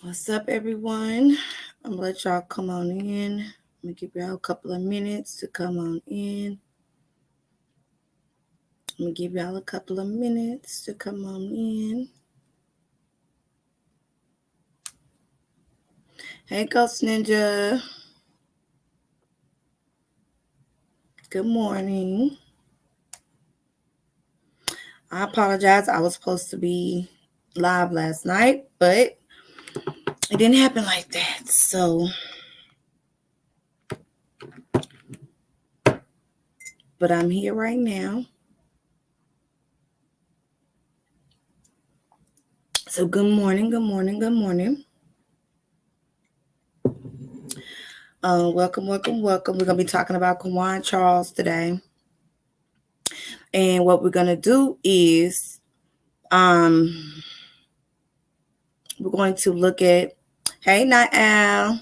What's up, everyone? I'm gonna let y'all come on in. I'm gonna give y'all a couple of minutes to come on in. I'm gonna give y'all a couple of minutes to come on in. Hey, Ghost Ninja. Good morning. I apologize. I was supposed to be live last night, but it didn't happen like that. So, but I'm here right now. So, good morning, good morning, good morning. Welcome. We're gonna be talking about Quawan Charles today. And what we're gonna do is we're going to look at, hey, Night Al.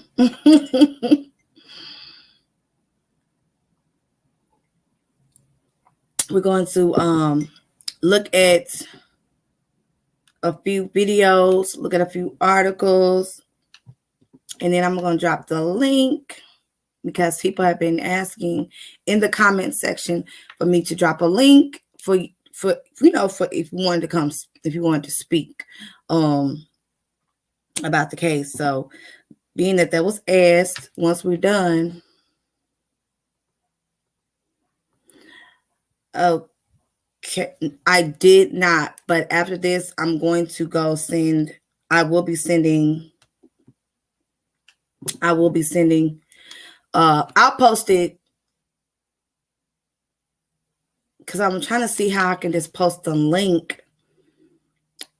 We're going to look at a few videos, look at a few articles, and then I'm going to drop the link because people have been asking in the comment section for me to drop a link for for if you wanted to come, if you wanted to speak about the case. So being that was asked, once we're done, okay, I did not, but after this, I'm going to go send. I will be sending. I'll post it because I'm trying to see how I can just post the link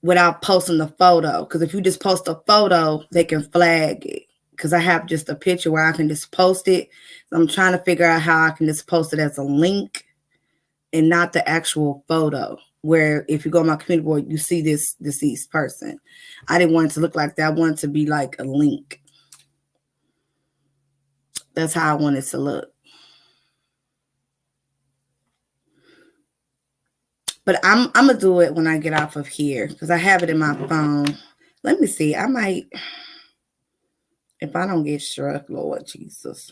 without posting the photo. Because if you just post a photo, they can flag it. Because I have just a picture where I can just post it. So I'm trying to figure out how I can just post it as a link and not the actual photo. Where if you go on my community board, you see this deceased person. I didn't want it to look like that. I wanted it to be like a link. That's how I want it to look. But I'm gonna do it when I get off of here because I have it in my phone. Let me see. I might, if I don't get struck, Lord Jesus.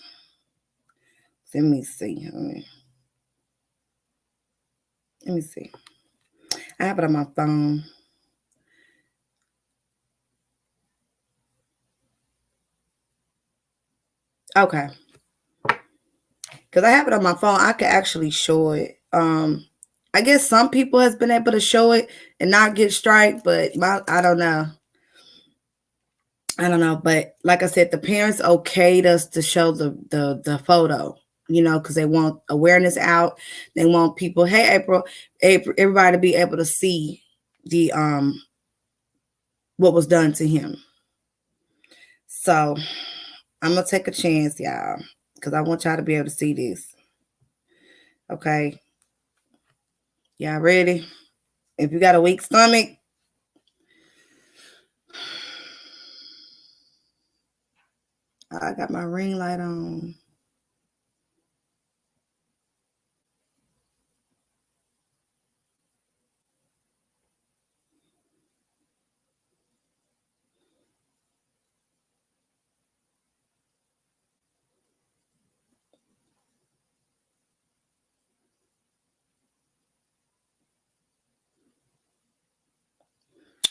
Let me see. Let me see. I have it on my phone. Okay. Because I have it on my phone. I can actually show it. I guess some people has been able to show it and not get strike, but I don't know. But like I said, the parents okayed us to show the photo, because they want awareness out. They want people, hey, April, everybody to be able to see the what was done to him. So I'm gonna take a chance, y'all, because I want y'all to be able to see this. Okay, y'all ready? If you got a weak stomach, I got my ring light on.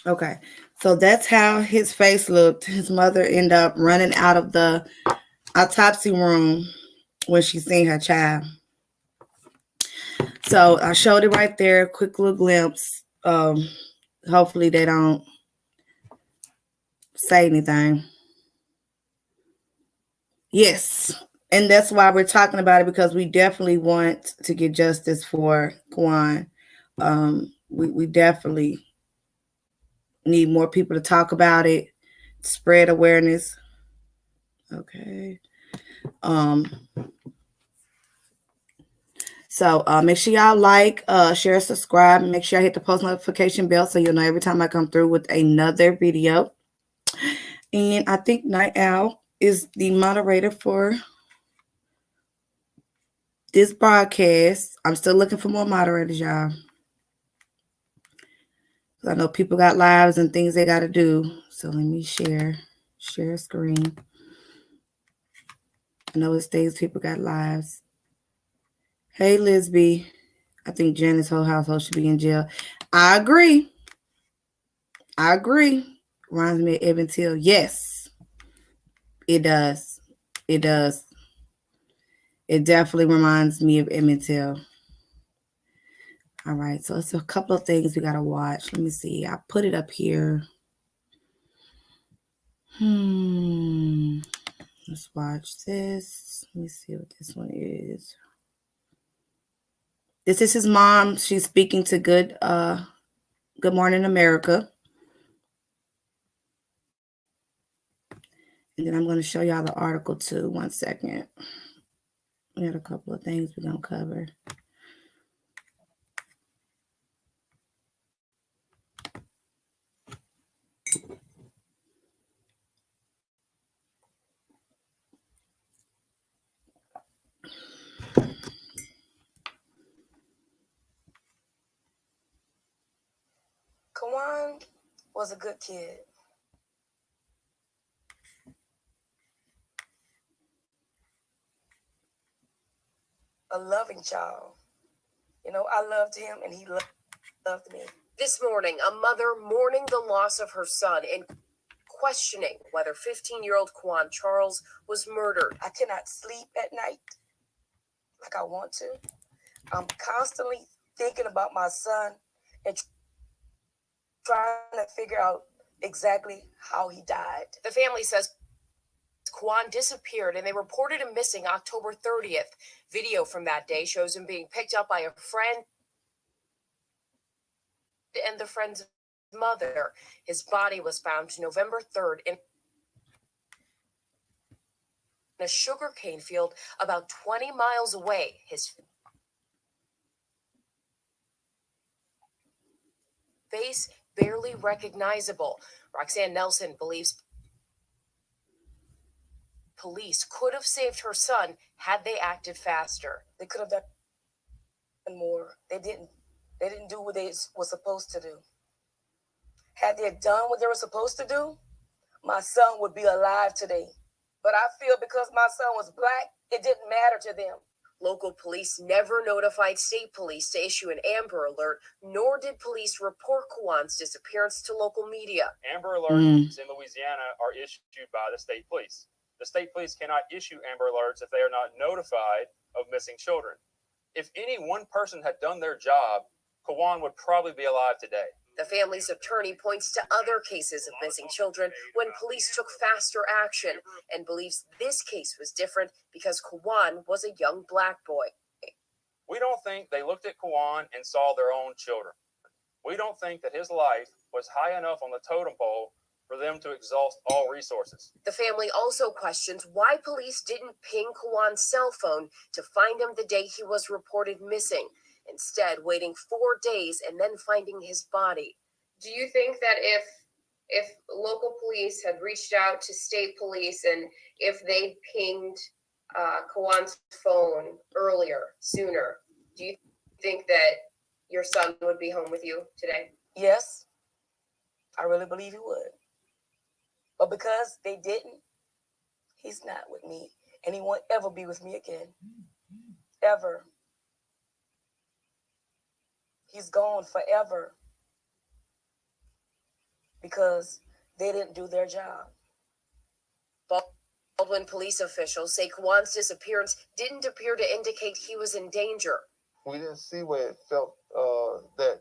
Okay, so that's how his face looked. His mother ended up running out of the autopsy room when she seen her child. So I showed it right there, quick little glimpse. Hopefully they don't say anything. Yes, and that's why we're talking about it, because we definitely want to get justice for Quawan. We definitely need more people to talk about it, spread awareness. Okay. So make sure y'all like, share, subscribe, and make sure I hit the post notification bell so you'll know every time I come through with another video. And I think Night Owl is the moderator for this broadcast. I'm still looking for more moderators, y'all. I know people got lives and things they got to do. So let me share. Share screen. I know it states people got lives. Hey, Lisby. I think Janice's whole household should be in jail. I agree. I agree. Reminds me of Emmett Till. Yes, it does. It does. It definitely reminds me of Emmett Till. All right, so it's a couple of things we gotta watch. Let me see. I put it up here. Let's watch this. Let me see what this one is. This is his mom. She's speaking to Good Morning America. And then I'm going to show y'all the article too. 1 second. We had a couple of things we're going to cover. Quawan was a good kid. A loving child. You know, I loved him and he loved me. This morning, a mother mourning the loss of her son and questioning whether 15-year-old Quawan Charles was murdered. I cannot sleep at night like I want to. I'm constantly thinking about my son and trying to figure out exactly how he died. The family says Quawan disappeared and they reported him missing October 30th. Video from that day shows him being picked up by a friend and the friend's mother. His body was found November 3rd in a sugarcane field about 20 miles away. His face barely recognizable. Roxanne Nelson believes police could have saved her son had they acted faster. They could have done more. They didn't. They didn't do what they were supposed to do. Had they done what they were supposed to do, my son would be alive today. But I feel because my son was black, it didn't matter to them. Local police never notified state police to issue an Amber Alert, nor did police report Quawan's disappearance to local media. Amber Alerts in Louisiana are issued by the state police. The state police cannot issue Amber Alerts if they are not notified of missing children. If any one person had done their job, Quawan would probably be alive today. The family's attorney points to other cases of missing children when police took faster action and believes this case was different because Quawan was a young black boy. We don't think they looked at Quawan and saw their own children. We don't think that his life was high enough on the totem pole for them to exhaust all resources. The family also questions why police didn't ping Quawan's cell phone to find him the day he was reported missing, instead waiting 4 days and then finding his body. Do you think that if local police had reached out to state police and if they pinged Quawan's phone earlier, sooner, do you think that your son would be home with you today? Yes, I really believe he would. But because they didn't, he's not with me. And he won't ever be with me again. Ever. He's gone forever. Because they didn't do their job. Baldwin police officials say Quawan's disappearance didn't appear to indicate he was in danger. We didn't see where it felt that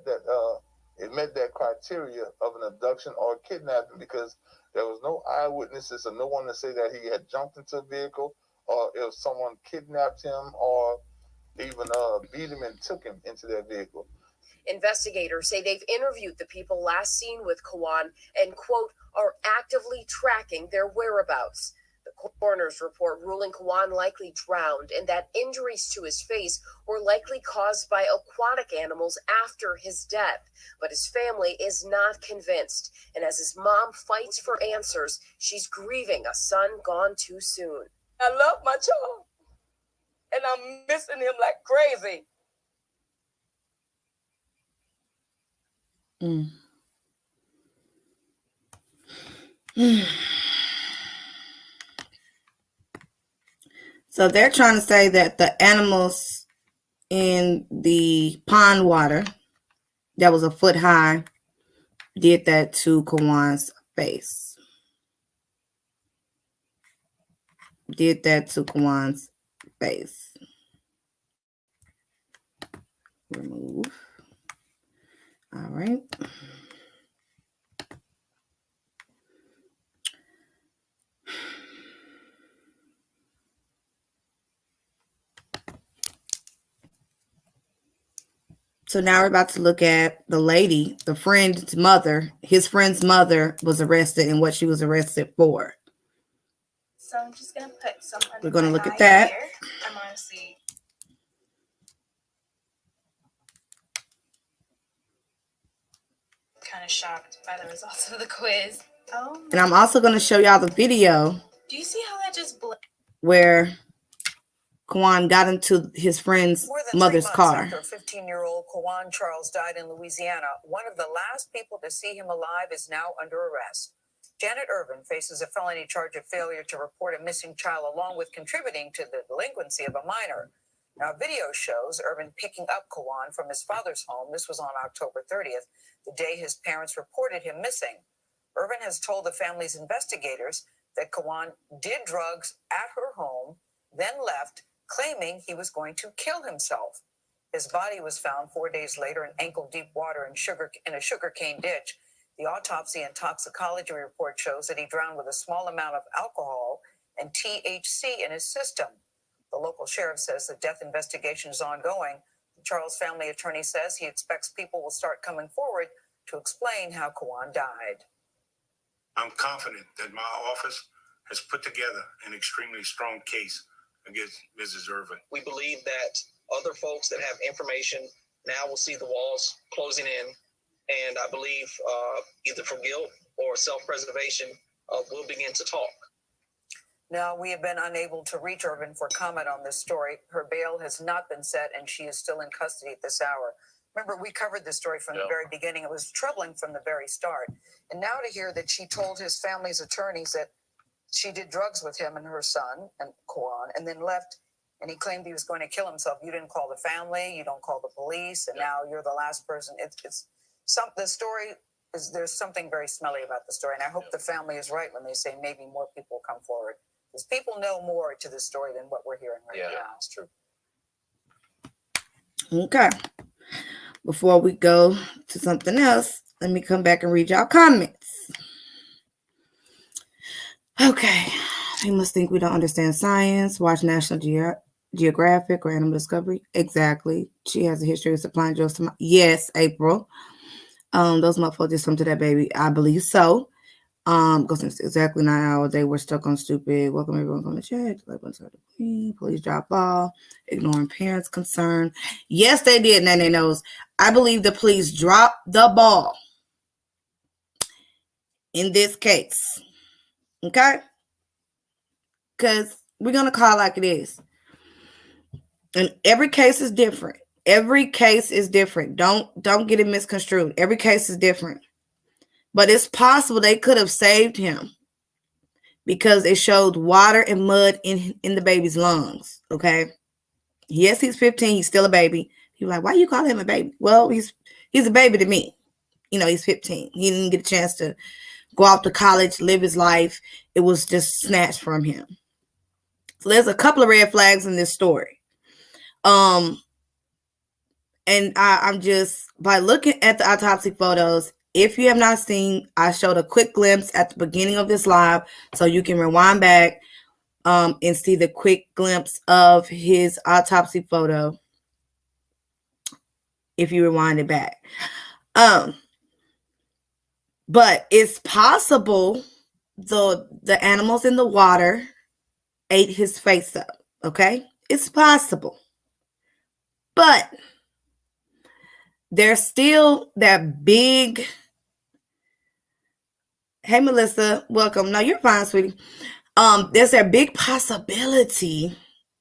it met that criteria of an abduction or kidnapping because there was no eyewitnesses or no one to say that he had jumped into a vehicle or if someone kidnapped him or even beat him and took him into their vehicle. Investigators say they've interviewed the people last seen with Quawan and, quote, are actively tracking their whereabouts. The coroner's report ruling Quawan likely drowned and that injuries to his face were likely caused by aquatic animals after his death. But his family is not convinced. And as his mom fights for answers, she's grieving a son gone too soon. I love my child. And I'm missing him like crazy. So they're trying to say that the animals in the pond water that was a foot high did that to Quawan's face. Did that to Quawan's face. Remove. All right. So now we're about to look at the lady, the friend's mother. His friend's mother was arrested and what she was arrested for. So I'm just going to put some under We're going to my look at eye that. here. I'm honestly kind of shocked by the results of the quiz. Oh. And I'm also going to show y'all the video. Do you see how that just where Quawan got into his friend's mother's car. After 15-year-old Quawan Charles died in Louisiana, one of the last people to see him alive is now under arrest. Janet Irvin faces a felony charge of failure to report a missing child along with contributing to the delinquency of a minor. Now, video shows Irvin picking up Quawan from his father's home. This was on October 30th, the day his parents reported him missing. Irvin has told the family's investigators that Quawan did drugs at her home, then left, claiming he was going to kill himself. His body was found 4 days later in ankle-deep water in a sugarcane ditch. The autopsy and toxicology report shows that he drowned with a small amount of alcohol and THC in his system. The local sheriff says the death investigation is ongoing. The Charles family attorney says he expects people will start coming forward to explain how Quawan died. I'm confident that my office has put together an extremely strong case against Mrs. Irvin. We believe that other folks that have information now will see the walls closing in, and I believe either for guilt or self-preservation will begin to talk. Now, we have been unable to reach Irvin for comment on this story. Her bail has not been set, and she is still in custody at this hour. Remember, we covered this story from the very beginning. It was troubling from the very start. And now to hear that she told his family's attorneys that she did drugs with him and her son, and Quawan, and then left, and he claimed he was going to kill himself. You didn't call the family, you don't call the police, and now you're the last person. The story is, there's something very smelly about the story, and I hope the family is right when they say maybe more people will come forward. Because people know more to this story than what we're hearing right now. Yeah, it's true. Okay. Before we go to something else, let me come back and read y'all comments. Okay. You must think we don't understand science. Watch National Geographic or Animal Discovery. Exactly. She has a history of supplying drugs to my... Yes, April. Those motherfuckers did something to that baby. I believe so. Because it's exactly 9 hours. They were stuck on stupid. Welcome everyone from the chat. Police drop ball. Ignoring parents' concern. Yes, they did. Nene knows. I believe the police dropped the ball in this case. Okay? Because we're going to call it like it is. And every case is different. Every case is different. Don't get it misconstrued. Every case is different. But it's possible they could have saved him because it showed water and mud in the baby's lungs. Okay. Yes, he's 15. He's still a baby. People are like, why you call him a baby? Well, he's a baby to me. You know, he's 15. He didn't get a chance to go off to college, live his life. It was just snatched from him. So there's a couple of red flags in this story. And I'm just, by looking at the autopsy photos, if you have not seen, I showed a quick glimpse at the beginning of this live, so you can rewind back and see the quick glimpse of his autopsy photo if you rewind it back. But it's possible the animals in the water ate his face up, okay? It's possible. But there's still that big... Hey, Melissa, welcome. No, you're fine, sweetie. There's a big possibility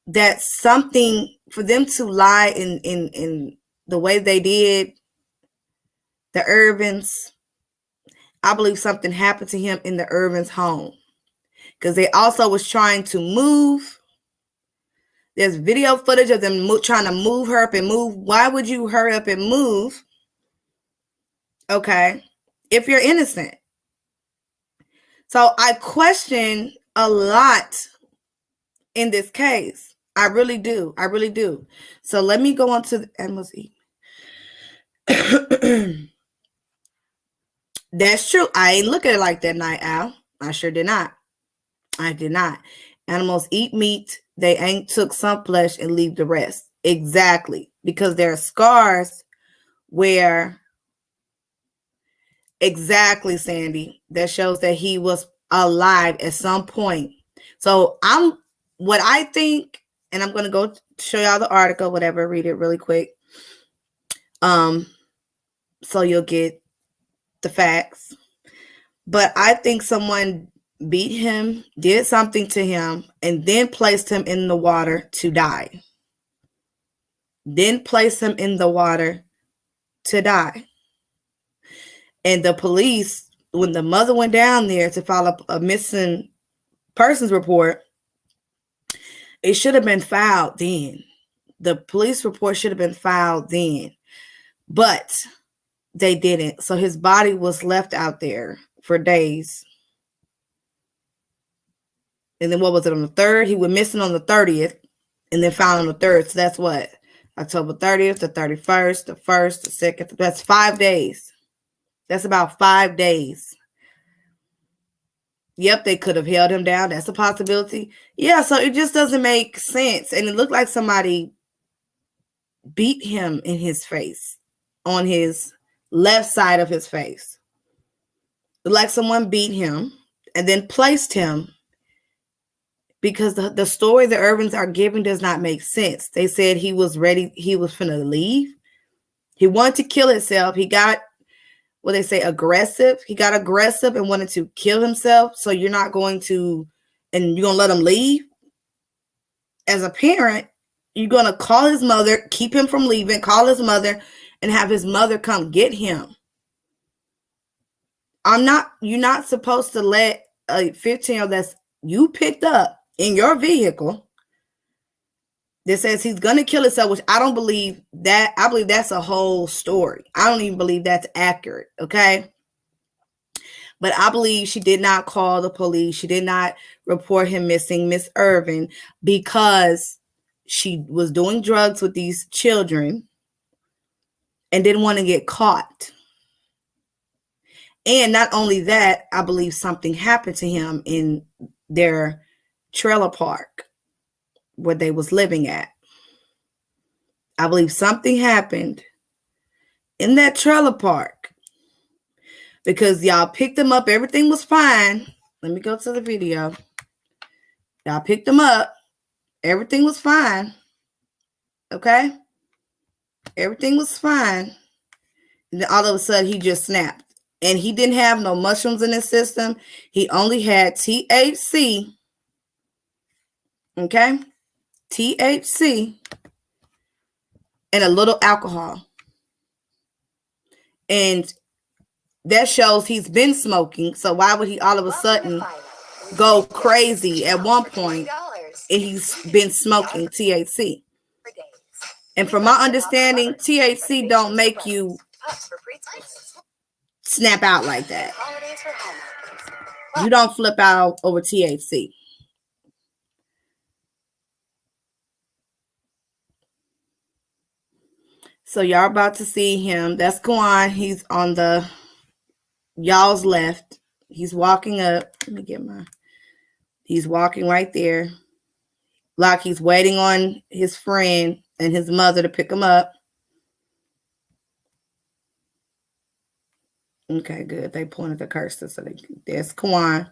that something, for them to lie in the way they did, the Irvins, I believe something happened to him in the Irvins' home. Because they also was trying to move There's video footage of them trying to move her up and move. Why would you hurry up and move? Okay. If you're innocent. So I question a lot in this case. I really do. I really do. So let me go on to the Emily. That's true. I ain't look at it like that, Night Owl. I sure did not. I did not. Animals eat meat. They ain't took some flesh and leave the rest. Exactly. Because there are scars where, exactly, Sandy, that shows that he was alive at some point. So what I think, and I'm going to go show y'all the article, whatever, read it really quick. So you'll get the facts. But I think someone beat him, did something to him, and then placed him in the water to die. Then placed him in the water to die. And the police, when the mother went down there to file a missing persons report, it should have been filed then. The police report should have been filed then. But they didn't. So his body was left out there for days. And then what was it, on the 3rd? He went missing on the 30th and then found on the 3rd. So that's what? October 30th, the 31st, the 1st, the 2nd. That's 5 days. That's about 5 days. Yep, they could have held him down. That's a possibility. Yeah, so it just doesn't make sense. And it looked like somebody beat him in his face, on his left side of his face. Like someone beat him and then placed him, because the story the Irvins are giving does not make sense. They said he was ready. He was finna leave. He wanted to kill himself. He got, what they say, aggressive. He got aggressive and wanted to kill himself. So you're not going to, and you're going to let him leave? As a parent, you're going to call his mother, keep him from leaving, call his mother, and have his mother come get him. You're not supposed to let a 15-year-old that's you picked up in your vehicle that says he's going to kill himself, which I don't believe that. I believe that's a whole story. I don't even believe that's accurate. Okay. But I believe she did not call the police. She did not report him missing, Miss Irvin, because she was doing drugs with these children and didn't want to get caught. And not only that, I believe something happened to him in their trailer park where they was living at. I believe something happened in that trailer park because y'all picked him up. Everything was fine. Let me go to the video. Y'all picked him up. Everything was fine. Okay? Everything was fine. And then all of a sudden, he just snapped. And he didn't have no mushrooms in his system. He only had THC. Okay? THC. And a little alcohol. And that shows he's been smoking. So why would he all of a sudden go crazy at one point and he's been smoking THC? And from my understanding, THC don't make you snap out like that. You don't flip out over THC. So y'all about to see him. That's Quawan. He's on the y'all's left. He's walking up. Let me get he's walking right there. Like he's waiting on his friend and his mother to pick him up. Okay, good. They pointed the cursor. So there's Quawan.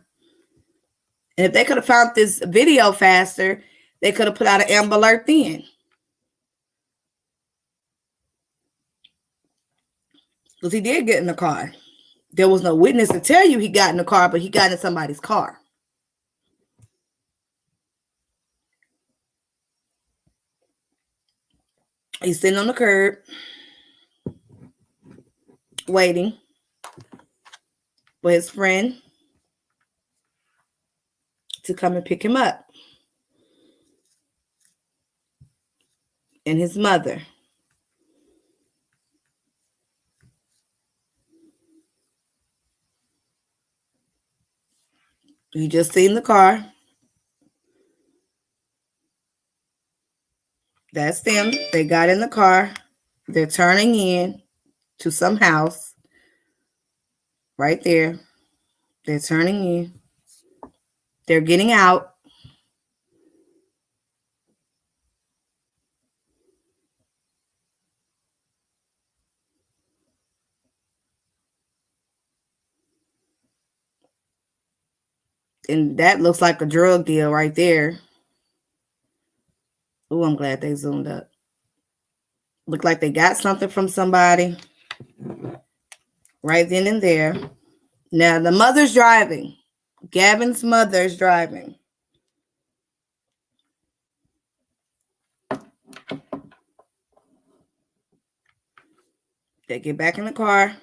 And if they could have found this video faster, they could have put out an Amber Alert then. Because he did get in the car. There was no witness to tell you he got in the car, but he got in somebody's car. He's sitting on the curb, waiting for his friend to come and pick him up. and his mother. You just seen the car. That's them. They got in the car. They're turning in to some house right there. They're turning in. They're getting out. And that looks like a drug deal right there. Oh, I'm glad they zoomed up. Look like they got something from somebody right then and there. Now, the mother's driving. Gavin's mother's driving. They get back in the car.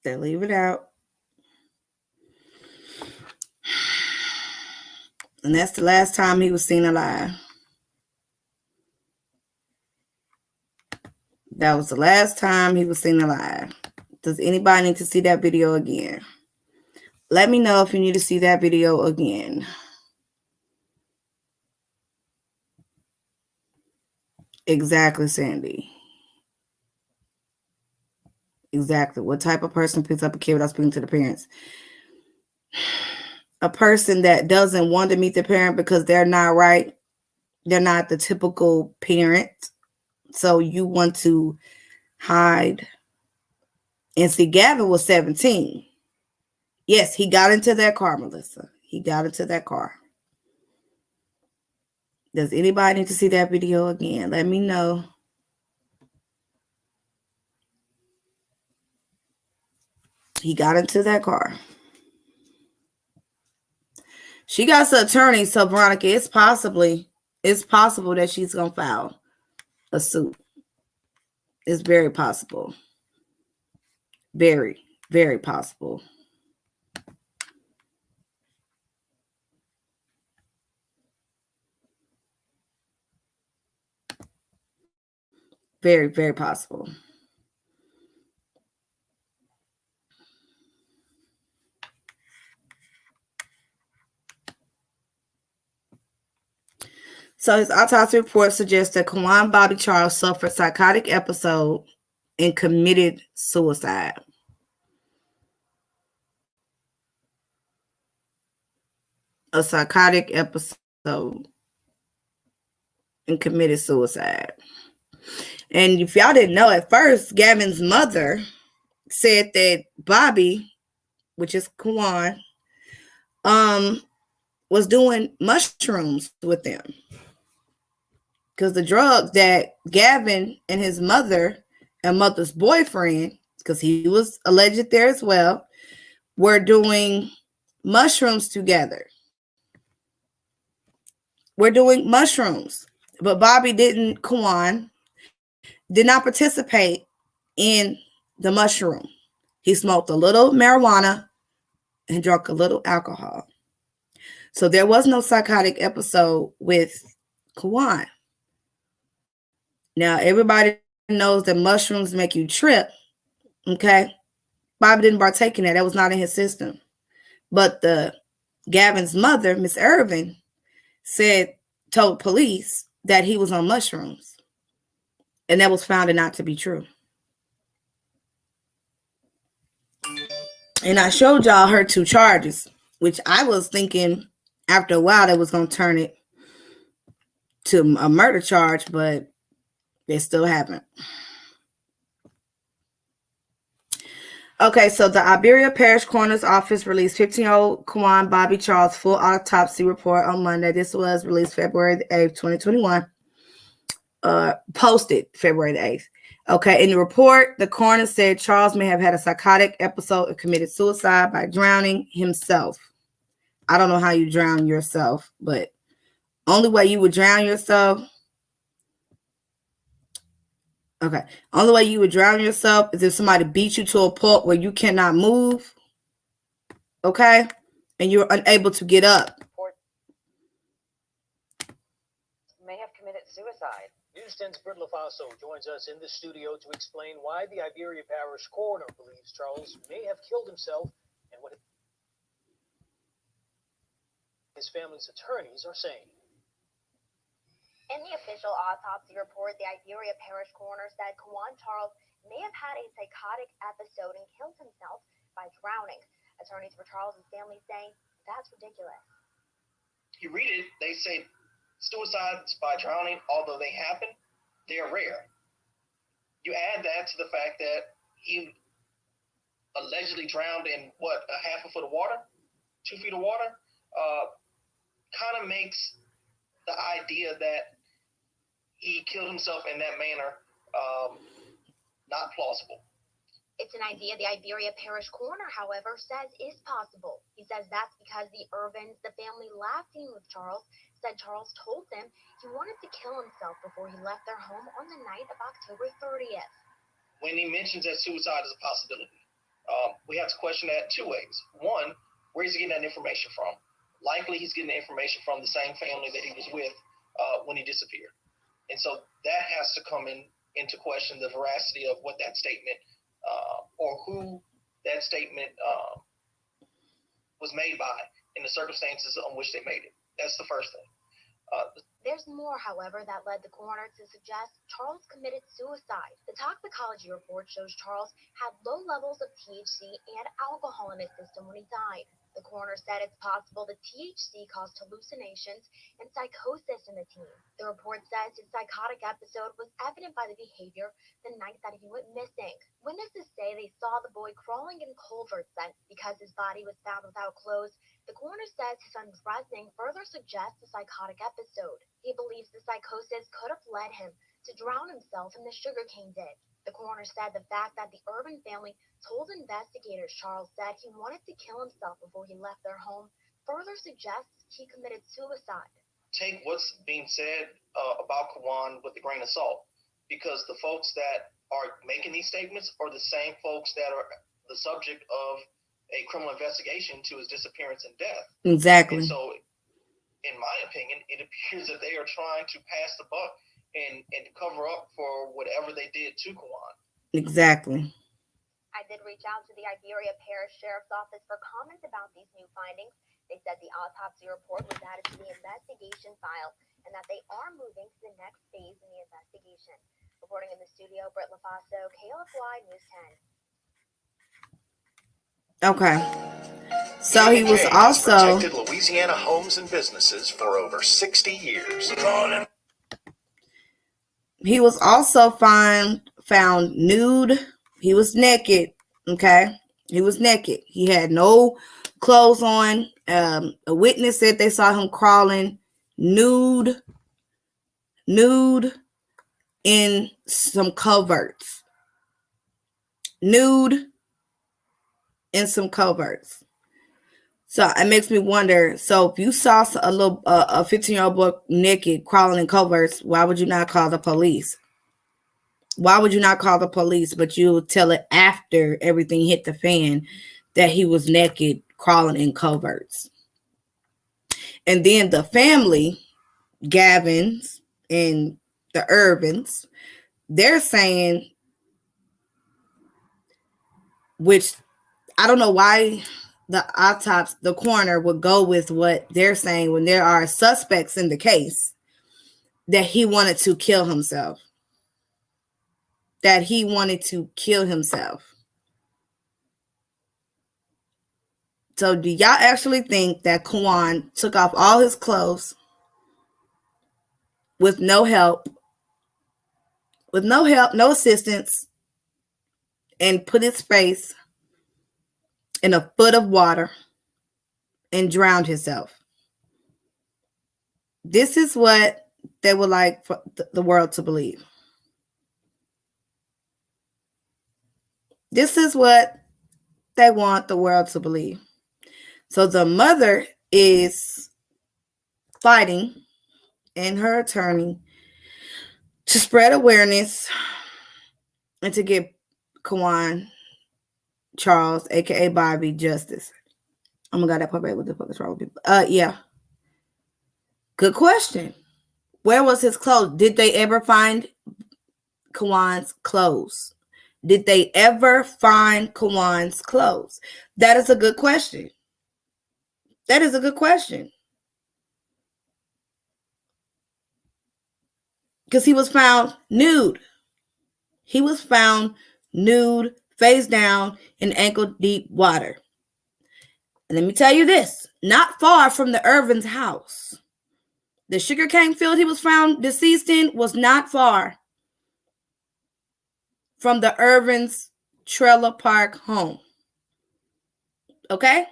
They leave it out. And that's the last time he was seen alive. That was the last time he was seen alive. Does anybody need to see that video again? Let me know if you need to see that video again. Exactly, Sandy. Exactly. What type of person picks up a kid without speaking to the parents? A person that doesn't want to meet the parent because they're not right. They're not the typical parent. So you want to hide. And see, Gavin was 17. Yes, he got into that car, Melissa. He got into that car. Does anybody need to see that video again? Let me know. He got into that car. She got an attorney, so Veronica, it's possible that she's gonna file a suit. It's very possible. Very, very possible. Very, very possible. So his autopsy report suggests that Quawan Bobby Charles suffered a psychotic episode and committed suicide. A psychotic episode and committed suicide. And if y'all didn't know, at first, Gavin's mother said that Bobby, which is Quawan, was doing mushrooms with them. Because the drug that Gavin and his mother and mother's boyfriend, because he was alleged there as well, were doing mushrooms together. We're doing mushrooms. But Quawan did not participate in the mushroom. He smoked a little marijuana and drank a little alcohol. So there was no psychotic episode with Quawan. Now, everybody knows that mushrooms make you trip, okay? Bobby didn't partake in that. That was not in his system. But Gavin's mother, Miss Irvin, told police that he was on mushrooms. And that was found not to be true. And I showed y'all her 2 charges, which I was thinking after a while they was going to turn it to a murder charge, but they still haven't. Okay, so the Iberia Parish Coroner's Office released 15-year-old Quawan Bobby Charles' full autopsy report on Monday. This was released February 8th, 2021. posted February the 8th. Okay, in the report, the coroner said Charles may have had a psychotic episode and committed suicide by drowning himself. I don't know how you drown yourself, but only way you would drown yourself. Okay, only way you would drown yourself is if somebody beat you to a pulp where you cannot move. Okay, and you're unable to get up. May have committed suicide. News 10's Britt LaFaso joins us in the studio to explain why the Iberia Parish coroner believes Charles may have killed himself and what his family's attorneys are saying. In the official autopsy report, the Iberia Parish coroner said Quawan Charles may have had a psychotic episode and killed himself by drowning. Attorneys for Charles' family saying that's ridiculous. You read it, they say suicides by drowning, although they happen, they are rare. You add that to the fact that he allegedly drowned in a half a foot of water, 2 feet of water, kind of makes the idea that he killed himself in that manner not plausible. It's an idea the Iberia Parish coroner, however, says is possible. He says that's because the Irvins, the family last seen with Charles, said Charles told them he wanted to kill himself before he left their home on the night of October 30th. When he mentions that suicide is a possibility, we have to question that two ways. One, where is he getting that information from? Likely he's getting the information from the same family that he was with when he disappeared. And so that has to come into question the veracity of what that statement or who that statement was made by in the circumstances on which they made it. That's the first thing. There's more, however, that led the coroner to suggest Charles committed suicide. The toxicology report shows Charles had low levels of THC and alcohol in his system when he died. The coroner said it's possible the THC caused hallucinations and psychosis in the teen. The report says his psychotic episode was evident by the behavior the night that he went missing. Witnesses say they saw the boy crawling in culverts that because his body was found without clothes. The coroner says his undressing further suggests a psychotic episode. He believes the psychosis could have led him to drown himself in the sugarcane ditch. The coroner said the fact that the Irvin family told investigators Charles said he wanted to kill himself before he left their home further suggests he committed suicide. Take what's being said about Quawan with a grain of salt, because the folks that are making these statements are the same folks that are the subject of a criminal investigation to his disappearance and death. Exactly. And so, in my opinion, it appears that they are trying to pass the buck and cover up for whatever they did to Quawan. Exactly. I did reach out to the Iberia Parish Sheriff's Office for comments about these new findings. They said the autopsy report was added to the investigation file and that they are moving to the next phase in the investigation. Reporting in the studio, Britt LaFaso, KLFY News 10. Okay. So he was also protected Louisiana homes and businesses for over 60 years. He was also found nude. He was naked. Okay. He was naked. He had no clothes on. A witness said they saw him crawling nude in some coverts. Nude in some coverts. So it makes me wonder. So if you saw a 15-year-old boy naked crawling in coverts, why would you not call the police? Why would you not call the police, but you would tell it after everything hit the fan that he was naked crawling in coverts? And then the family, Gavin's and the Irvins, they're saying, which I don't know why the coroner would go with what they're saying when there are suspects in the case, that he wanted to kill himself. That he wanted to kill himself. So do y'all actually think that Quawan took off all his clothes with no help, no assistance, and put his face in a foot of water and drowned himself? This is what they would like for the world to believe. This is what they want the world to believe. So the mother is fighting and her attorney to spread awareness and to give Quawan Charles, aka Bobby, justice. Oh my God, that puppet, what the fuck is wrong with people? Yeah. Good question. Where was his clothes? Did they ever find Quawan's clothes? Did they ever find Quawan's clothes? That is a good question. That is a good question. Because he was found nude. He was found nude, face down in ankle deep water. And let me tell you this, not far from the Irvin's house. The sugarcane field he was found deceased in was not far from the Irvin's trailer park home. Okay?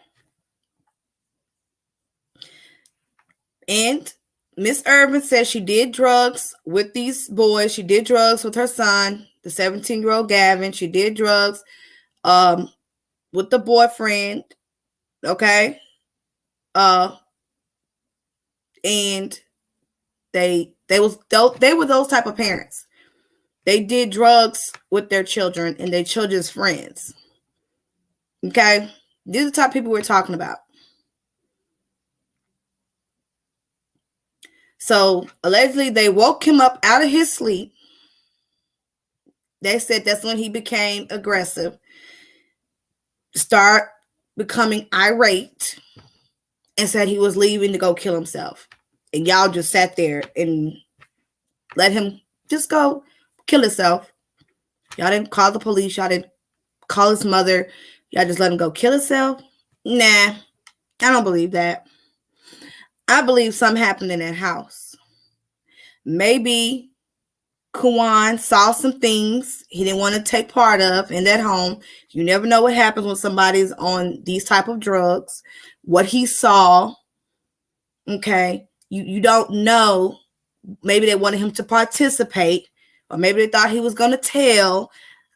And Miss Irvin says she did drugs with these boys. She did drugs with her son, the 17-year-old Gavin. She did drugs with the boyfriend. Okay? And they were those type of parents. They did drugs with their children and their children's friends. Okay? These are the type of people we're talking about. So, allegedly, they woke him up out of his sleep. They said that's when he became aggressive, start becoming irate, and said he was leaving to go kill himself. And y'all just sat there and let him just go kill himself. Y'all didn't call the police. Y'all didn't call his mother. Y'all just let him go kill himself. Nah, I don't believe that. I believe something happened in that house. Maybe Quawan saw some things he didn't want to take part of in that home. You never know what happens when somebody's on these type of drugs. What he saw, okay? You don't know. Maybe they wanted him to participate, or maybe they thought he was going to tell.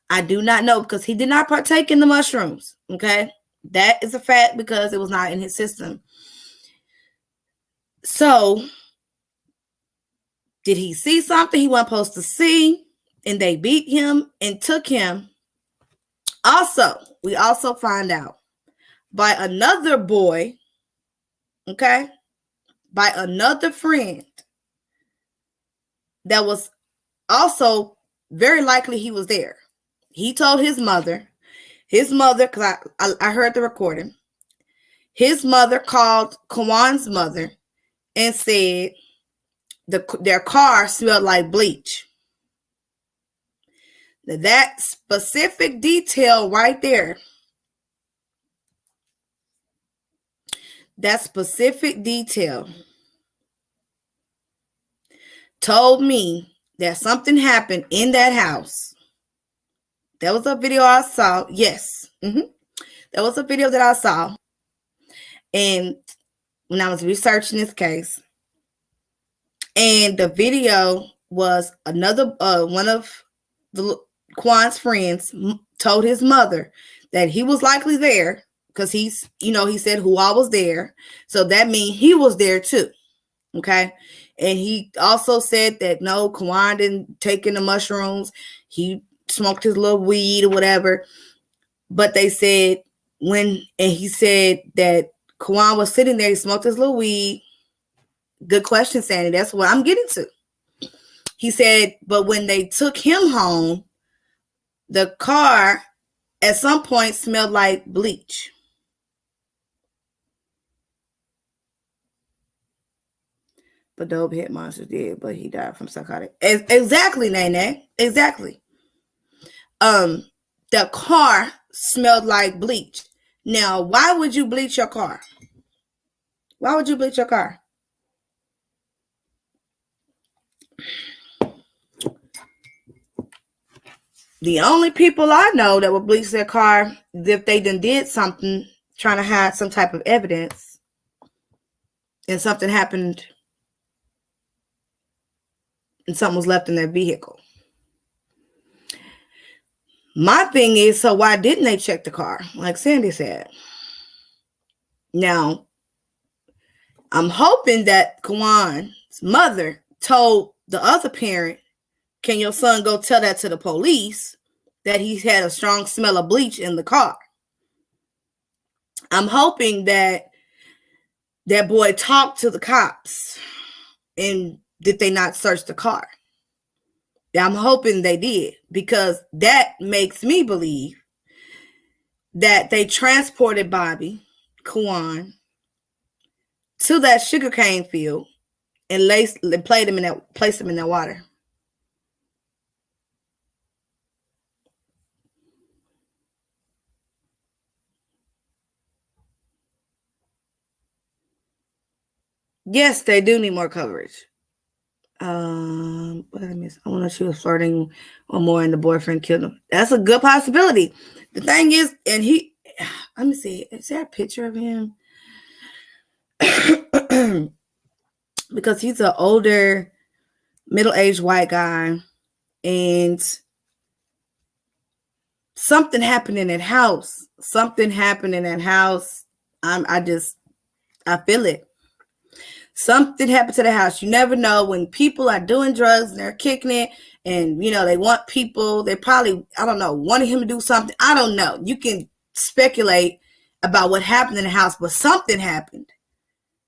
I do not know, because he did not partake in the mushrooms, okay? That is a fact, because it was not in his system. So, did he see something he wasn't supposed to see, and they beat him and took him? Also, we also find out by another boy, okay, by another friend that was also very likely he was there. He told his mother, because I heard the recording, his mother called Quawan's mother and said their car smelled like bleach. Now, that specific detail right there, that specific detail told me that something happened in that house. There was a video I saw. Yes. There was a video that I saw. And when I was researching this case, and the video was another one of the Quan's friends told his mother that he was likely there, because he said who all was there. So that means he was there too. Okay. And he also said that no, Quawan didn't take in the mushrooms. He smoked his little weed or whatever. But they said he said that Quawan was sitting there, he smoked his little weed. Good question, Sandy. That's what I'm getting to. He said, but when they took him home, the car at some point smelled like bleach. But dope hit monsters did, but he died from psychotic. Exactly, Nene. Exactly. The car smelled like bleach. Now, why would you bleach your car? Why would you bleach your car? The only people I know that would bleach their car is if they did something trying to hide some type of evidence and something happened and something was left in their vehicle. My thing is, so why didn't they check the car? Like Sandy said. Now, I'm hoping that Quawan's mother told the other parent, can your son go tell that to the police that he's had a strong smell of bleach in the car? I'm hoping that that boy talked to the cops and did they not search the car? I'm hoping they did, because that makes me believe that they transported Bobby, Quawan, to that sugarcane field and placed him in that water. Yes, they do need more coverage. What did I miss? I wonder if she was flirting or more and the boyfriend killed him. That's a good possibility. The thing is, and he, let me see, is there a picture of him? Because he's an older, middle-aged white guy, and something happened in that house. Something happened in that house. I feel it. Something happened to the house. You never know when people are doing drugs and they're kicking it, and they want people. They probably, I don't know, wanted him to do something. I don't know. You can speculate about what happened in the house, but something happened.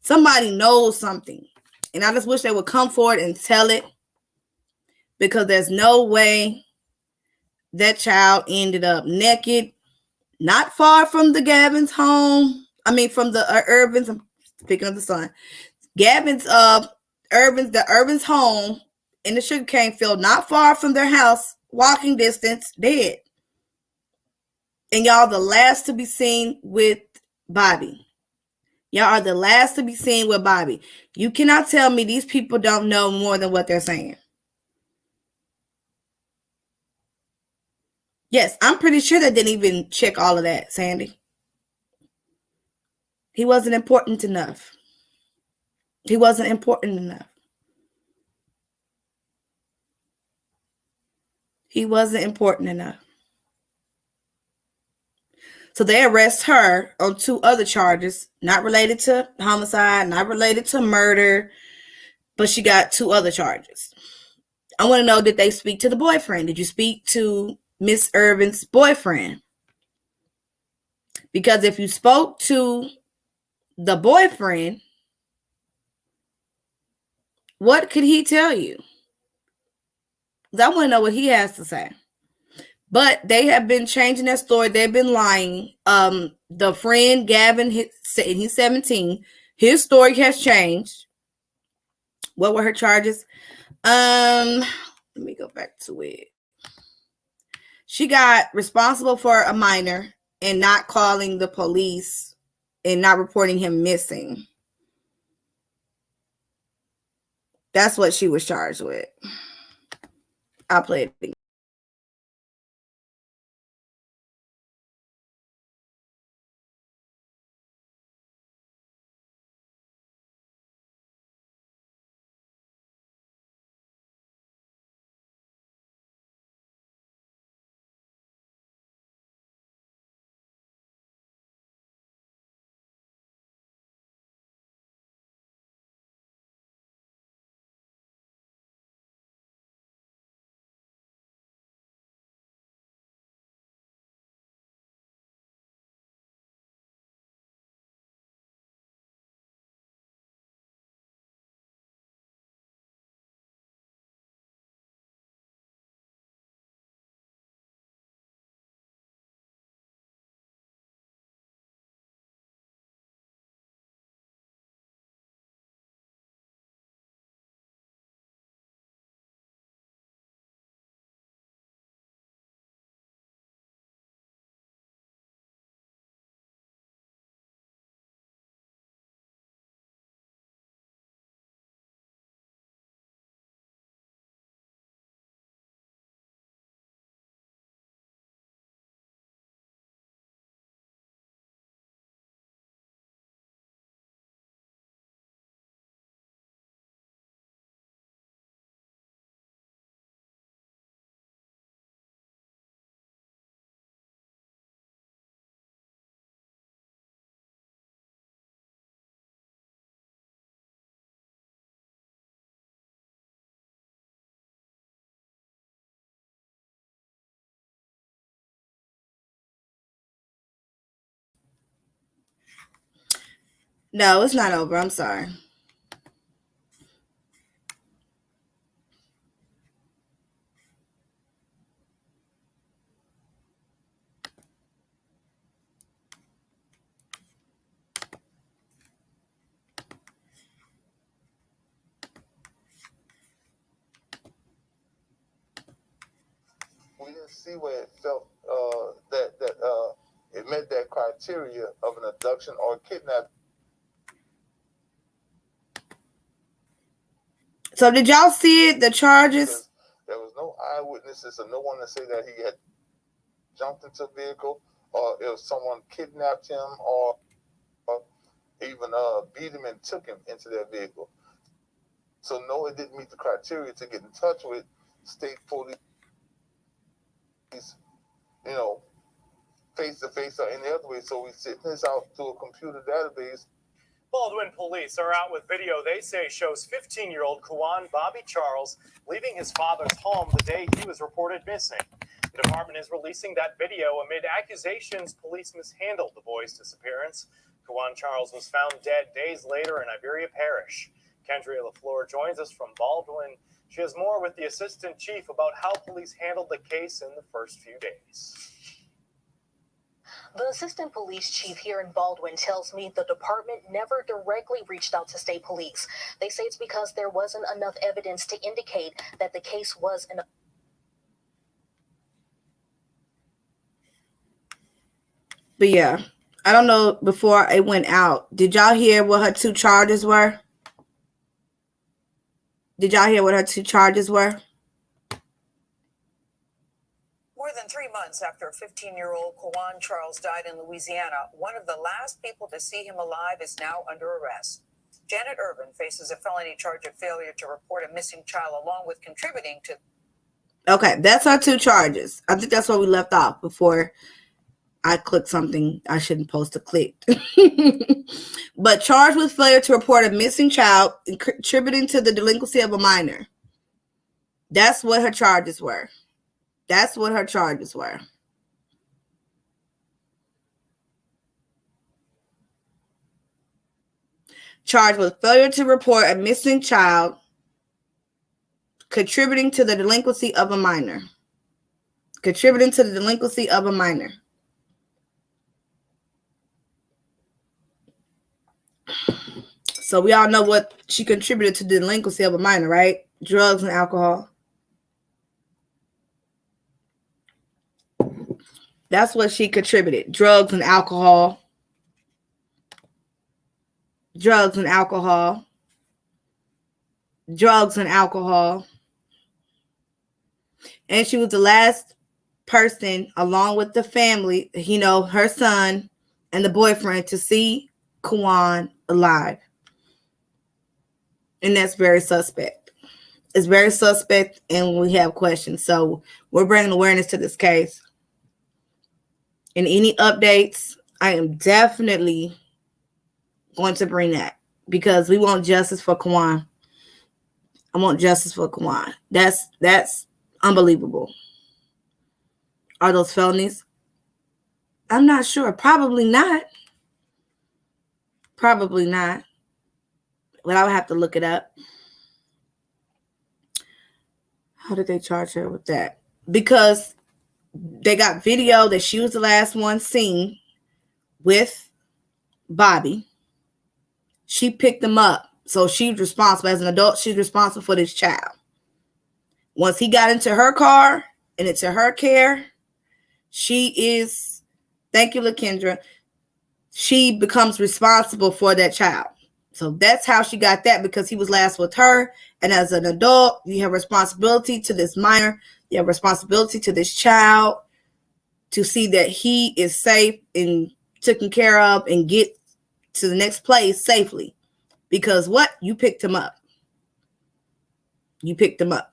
Somebody knows something, and I just wish they would come forward and tell it, because there's no way that child ended up naked, not far from the Gavin's home. I mean, from the Irvins. I'm speaking of the son. Gavin's Irvin's home in the sugarcane field, not far from their house, walking distance, dead. And y'all the last to be seen with Bobby. Y'all are the last to be seen with Bobby. You cannot tell me these people don't know more than what they're saying. Yes, I'm pretty sure they didn't even check all of that, Sandy. He wasn't important enough. He wasn't important enough. He wasn't important enough. So they arrest her on 2 other charges, not related to homicide, not related to murder, but she got 2 other charges. I want to know, did they speak to the boyfriend? Did you speak to Miss Irvin's boyfriend? Because if you spoke to the boyfriend, what could he tell you? I want to know what he has to say. But they have been changing their story. They've been lying. The friend, Gavin, he's 17. His story has changed. What were her charges? Let me go back to it. She got responsible for a minor and not calling the police and not reporting him missing. That's what she was charged with. I'll play it again. No, it's not over. I'm sorry. We didn't see where it felt that it met that criteria of an abduction or kidnapping. So did y'all see it? The charges? There was no eyewitnesses or no one to say that he had jumped into a vehicle or if someone kidnapped him or even beat him and took him into their vehicle. So no, it didn't meet the criteria to get in touch with state police, face to face or any other way. So we sent this out to a computer database. Baldwin police are out with video they say shows 15-year-old Quawan Bobby Charles leaving his father's home the day he was reported missing. The department is releasing that video amid accusations police mishandled the boy's disappearance. Quawan Charles was found dead days later in Iberia Parish. Kendria LaFleur joins us from Baldwin. She has more with the assistant chief about how police handled the case in the first few days. The assistant police chief here in Baldwin tells me the department never directly reached out to state police. They say it's because there wasn't enough evidence to indicate that the case was an... But yeah, I don't know, before it went out, did y'all hear what her two charges were? Did y'all hear what her two charges were? More than 3 months after 15-year-old Quawan Charles died in Louisiana, one of the last people to see him alive is now under arrest. Janet Irvin faces a felony charge of failure to report a missing child along with contributing to... Okay, that's her two charges. I think that's where we left off before I clicked something I shouldn't post to click. But charged with failure to report a missing child and contributing to the delinquency of a minor. That's what her charges were. That's what her charges were. Charged with failure to report a missing child, contributing to the delinquency of a minor. Contributing to the delinquency of a minor. So we all know what she contributed to the delinquency of a minor, right? Drugs and alcohol. That's what she contributed. Drugs and alcohol. Drugs and alcohol. Drugs and alcohol. And she was the last person, along with the family, her son and the boyfriend, to see Quawan alive. And that's very suspect. It's very suspect, and we have questions. So we're bringing awareness to this case. And any updates, I am definitely going to bring that, because we want justice for Quawan. I want justice for Quawan. That's unbelievable. Are those felonies? I'm not sure. Probably not. Probably not. But I would have to look it up. How did they charge her with that? Because they got video that she was the last one seen with Bobby. She picked them up. So she's responsible. As an adult, she's responsible for this child. Once he got into her car and into her care, she is, thank you, LaKendra, she becomes responsible for that child. So that's how she got that, because he was last with her. And as an adult, you have responsibility to this minor. You have responsibility to this child to see that he is safe and taken care of and get to the next place safely. Because what? You picked him up. You picked him up.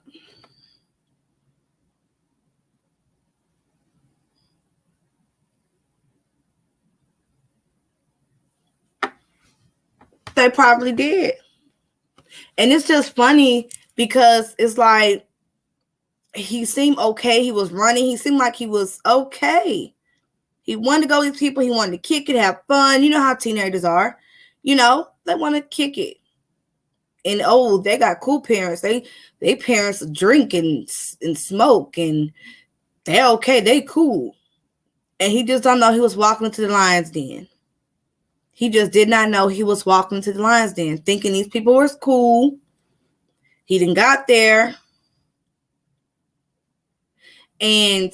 They probably did. And it's just funny because it's like he seemed okay. He was running. He seemed like he was okay. He wanted to go with people. He wanted to kick it, have fun. You know how teenagers are. They want to kick it. And they got cool parents. They parents drink and smoke, and they're okay. They cool. And he just don't know he was walking into the lion's den. He just did not know he was walking into the lion's den, thinking these people were cool. He done got there, and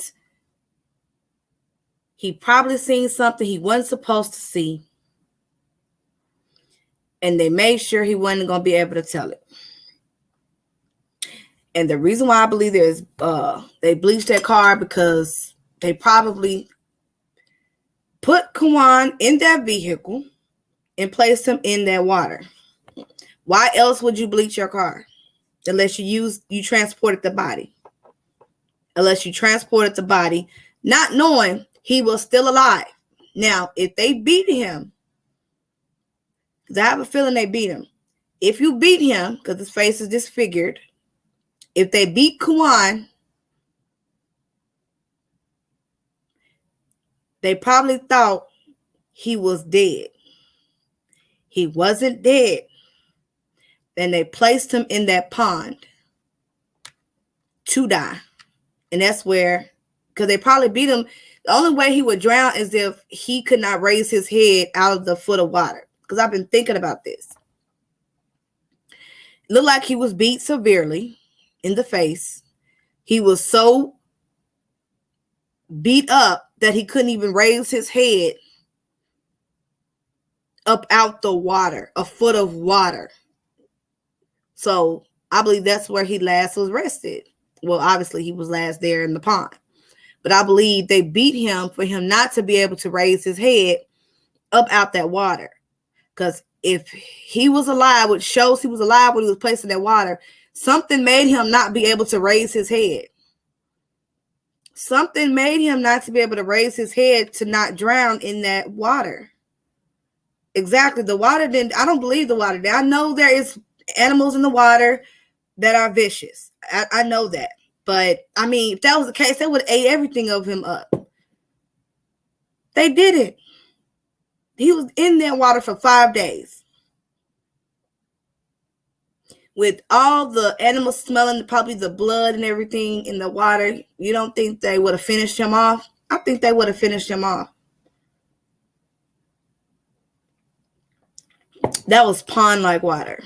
he probably seen something he wasn't supposed to see. And they made sure he wasn't going to be able to tell it. And the reason why I believe they bleached that car, because they probably put Quawan in that vehicle and placed him in that water. Why else would you bleach your car? Unless you transported the body. Unless you transported the body, not knowing he was still alive. Now, if they beat him, because I have a feeling they beat him. If you beat him, because his face is disfigured, if they beat Quawan, they probably thought he was dead. He wasn't dead. Then they placed him in that pond to die. And that's where, because they probably beat him. The only way he would drown is if he could not raise his head out of the foot of water. Because I've been thinking about this. It looked like he was beat severely in the face. He was so beat up that he couldn't even raise his head up out the water, a foot of water. So I believe that's where he last was rested. Well, obviously he was last there in the pond. But I believe they beat him for him not to be able to raise his head up out that water. Because if he was alive, which shows he was alive when he was placed in that water, something made him not be able to raise his head. Something made him not to be able to raise his head to not drown in that water. Exactly. The water didn't, I don't believe the water did. I know there is animals in the water that are vicious. I know that. But, I mean, if that was the case, they would have ate everything of him up. They didn't. He was in that water for 5 days. With all the animals smelling, probably the blood and everything in the water, you don't think they would have finished him off? I think they would have finished him off. That was pond-like water.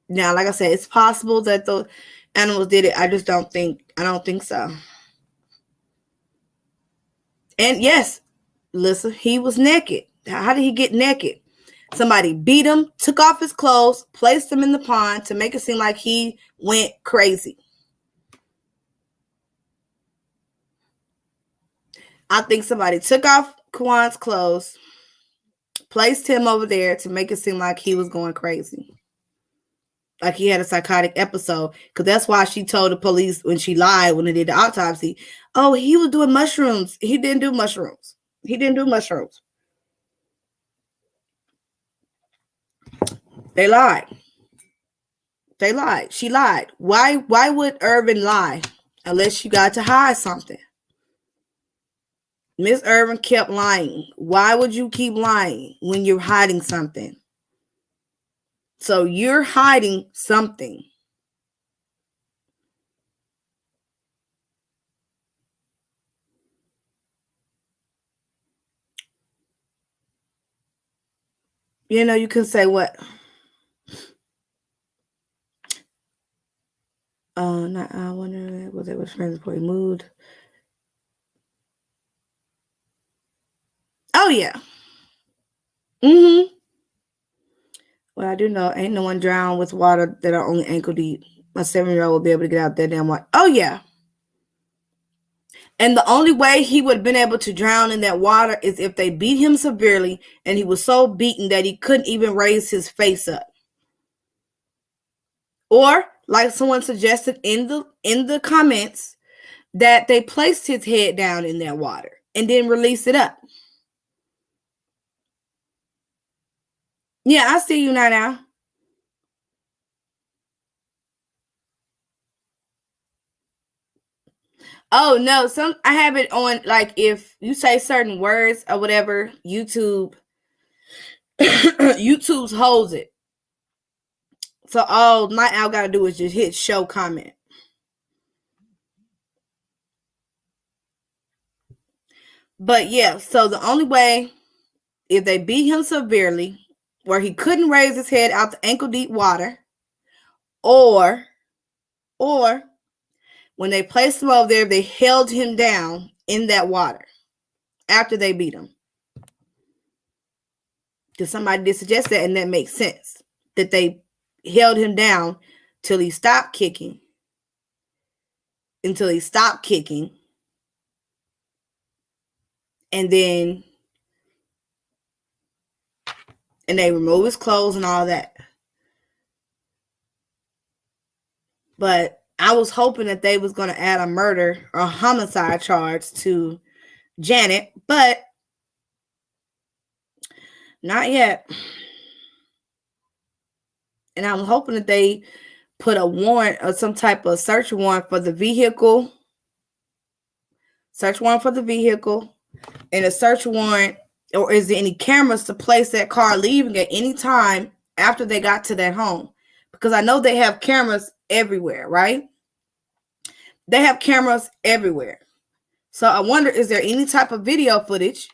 Now, like I said, it's possible that the animals did it. I don't think so. And yes, listen, he was naked. How did he get naked? Somebody beat him, took off his clothes, placed him in the pond to make it seem like he went crazy. I think somebody took off Quawan's clothes, placed him over there to make it seem like he was going crazy. Like he had a psychotic episode. Because that's why she told the police when she lied when they did the autopsy, oh, he was doing mushrooms. He didn't do mushrooms. He didn't do mushrooms. They lied. They lied. She lied. Why would Irvin lie? Unless you got to hide something. Miss Irvin kept lying. Why would you keep lying when you're hiding something? So you're hiding something. You can say what? I wonder was it was friends before he moved. Oh yeah. Well, I do know ain't no one drowned with water that are only ankle deep. My 7-year-old will be able to get out that damn water. Oh yeah. And the only way he would have been able to drown in that water is if they beat him severely and he was so beaten that he couldn't even raise his face up. Or, like someone suggested in the comments, that they placed his head down in that water and then release it up. Yeah, I see you now. Oh no, I have it on, like if you say certain words or whatever, YouTube YouTube holds it. So all Night Owl got to do is just hit show comment. But yeah, so the only way, if they beat him severely, where he couldn't raise his head out the ankle deep water, or when they placed him over there, they held him down in that water after they beat him. Because somebody did suggest that, and that makes sense. That they held him down till he stopped kicking. Until he stopped kicking. And then they remove his clothes and all that. But I was hoping that they was going to add a murder or homicide charge to Janet, but not yet. And I'm hoping that they put a warrant or some type of search warrant for the vehicle. Search warrant for the vehicle. And a search warrant, or is there any cameras to place that car leaving at any time after they got to that home? Because I know they have cameras everywhere, right? They have cameras everywhere. So I wonder, is there any type of video footage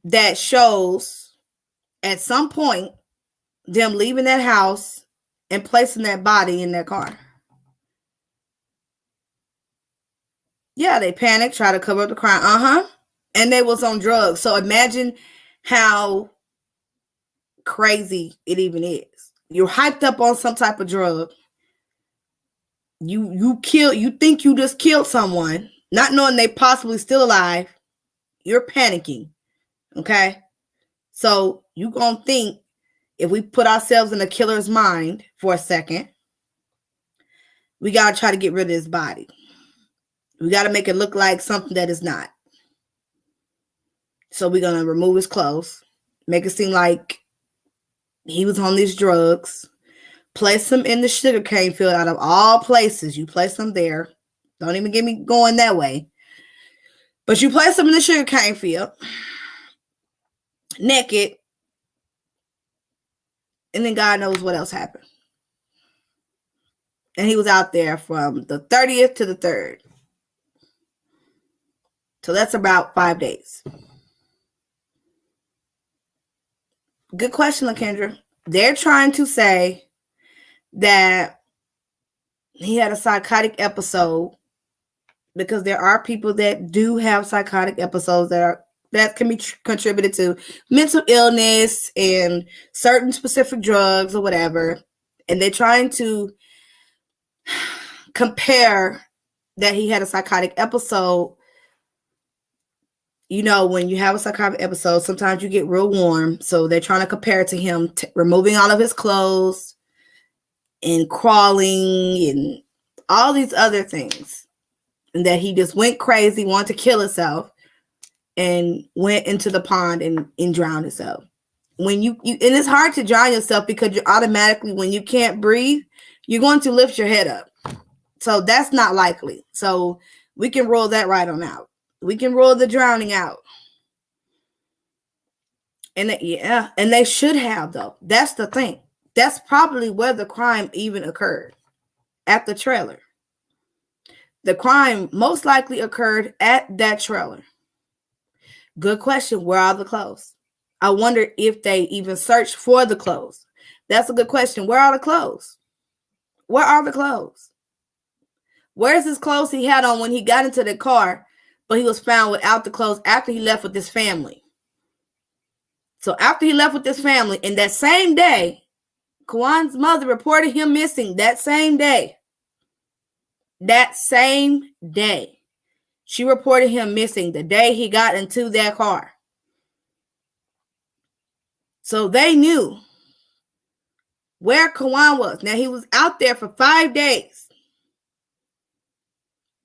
that shows at some point them leaving that house and placing that body in their car? Yeah, they panicked, try to cover up the crime. And they was on drugs. So imagine how crazy it even is. You're hyped up on some type of drug. You think you just killed someone, not knowing they possibly still alive. You're panicking. Okay? So you gonna think, if we put ourselves in a killer's mind for a second, we gotta try to get rid of his body. We gotta make it look like something that is not. So we're gonna remove his clothes, make it seem like he was on these drugs, place him in the sugarcane field out of all places. You place him there. Don't even get me going that way. But you place him in the sugarcane field, naked, and then God knows what else happened. And he was out there from the 30th to the 3rd. So that's about 5 days. Good question, LaKendra. They're trying to say that he had a psychotic episode, because there are people that do have psychotic episodes that can be contributed to mental illness and certain specific drugs or whatever. And they're trying to compare that he had a psychotic episode. You know, when you have a psychotic episode, sometimes you get real warm. So they're trying to compare it to him removing all of his clothes and crawling and all these other things. And that he just went crazy, wanted to kill himself, and went into the pond and drowned himself. When you and it's hard to drown yourself, because you automatically, when you can't breathe, you're going to lift your head up. So that's not likely. So we can roll that right on out. We can roll the drowning out. And and they should have, though. That's the thing. That's probably where the crime even occurred, at the trailer. The crime most likely occurred at that trailer. Good question. Where are the clothes? I wonder if they even searched for the clothes. That's a good question. Where are the clothes? Where are the clothes? Where's his clothes he had on when he got into the car, but he was found without the clothes after he left with his family? So after he left with his family, and that same day, Quawan's mother reported him missing that same day. That same day. She reported him missing the day he got into that car. So they knew where Quawan was. Now, he was out there for 5 days.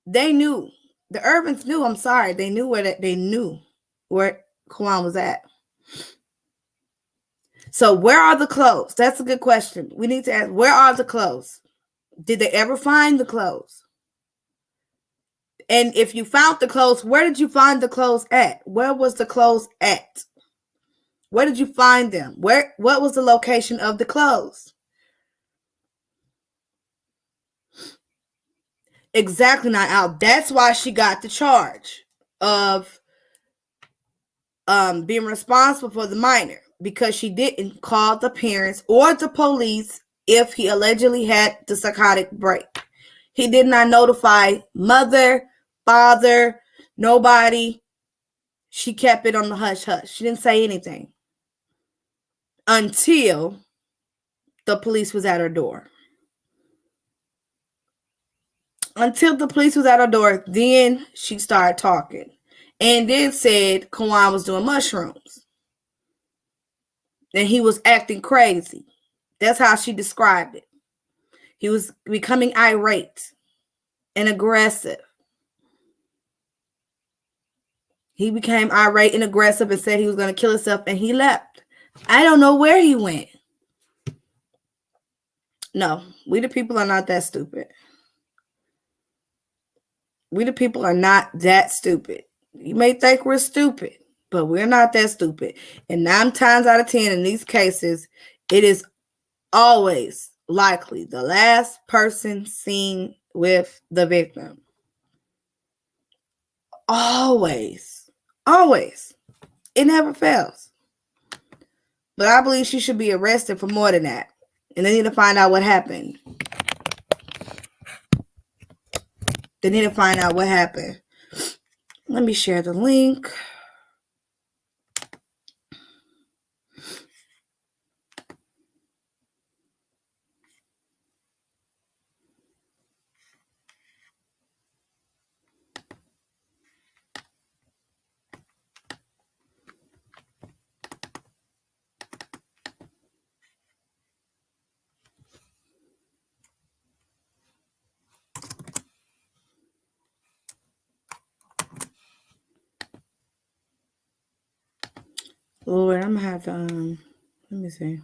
They knew. The Urbans knew. I'm sorry. They knew where Quawan was at. So where are the clothes? That's a good question. We need to ask, where are the clothes? Did they ever find the clothes? And if you found the clothes, where did you find the clothes at? Where was the clothes at? Where did you find them? What was the location of the clothes? Exactly, not out. That's why she got the charge of being responsible for the minor, because she didn't call the parents or the police if he allegedly had the psychotic break. He did not notify mother, father, nobody. She kept it on the hush hush. She didn't say anything until the police was at her door. Until the police was at her door, then she started talking. And then said Quawan was doing mushrooms. And he was acting crazy. That's how she described it. He was becoming irate and aggressive. He became irate and aggressive and said he was going to kill himself, and he left. I don't know where he went. No, we the people are not that stupid. We the people are not that stupid. You may think we're stupid, but we're not that stupid. And 9 times out of 10 in these cases, it is always likely the last person seen with the victim. Always. Always. It never fails. But I believe she should be arrested for more than that. And they need to find out what happened. They need to find out what happened. Let me share the link. Lord, I'm gonna have to let me see.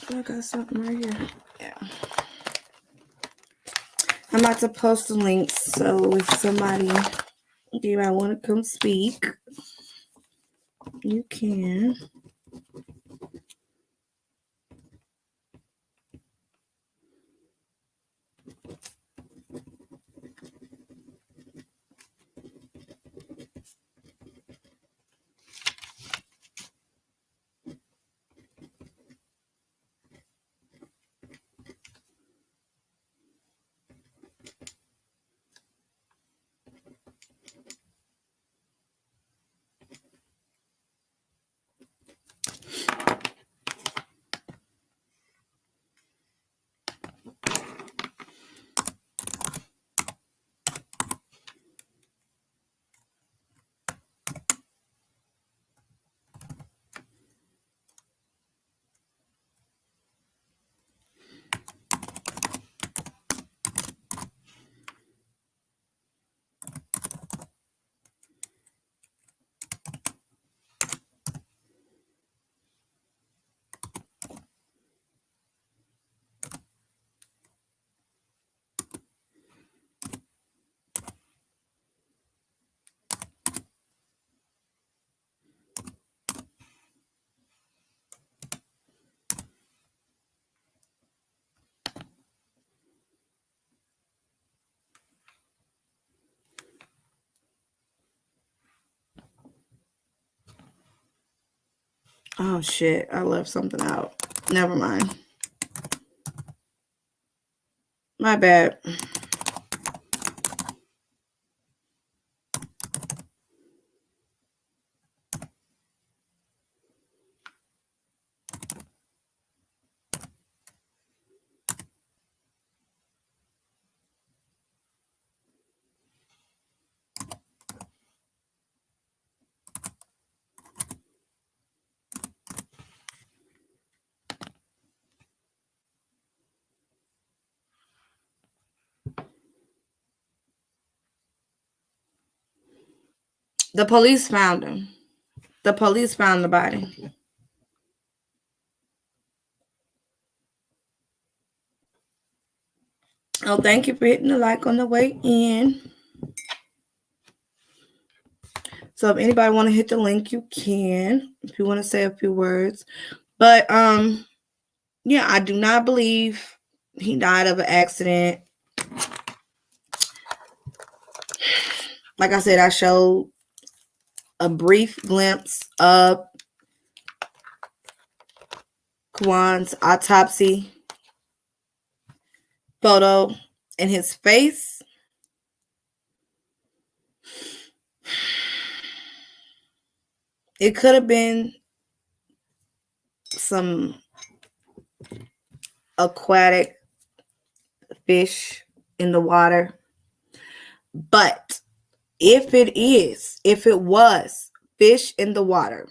I got something right here. Yeah. I'm about to post the links, so if somebody, if you might want to come speak, you can. Oh shit, I left something out. Never mind. My bad. The police found him. The police found the body. Oh, thank you for hitting the like on the way in. So if anybody want to hit the link, you can. If you want to say a few words. But yeah, I do not believe he died of an accident. Like I said, I showed a brief glimpse of Quawan's autopsy photo, and his face. It could have been some aquatic fish in the water. But if it was fish in the water,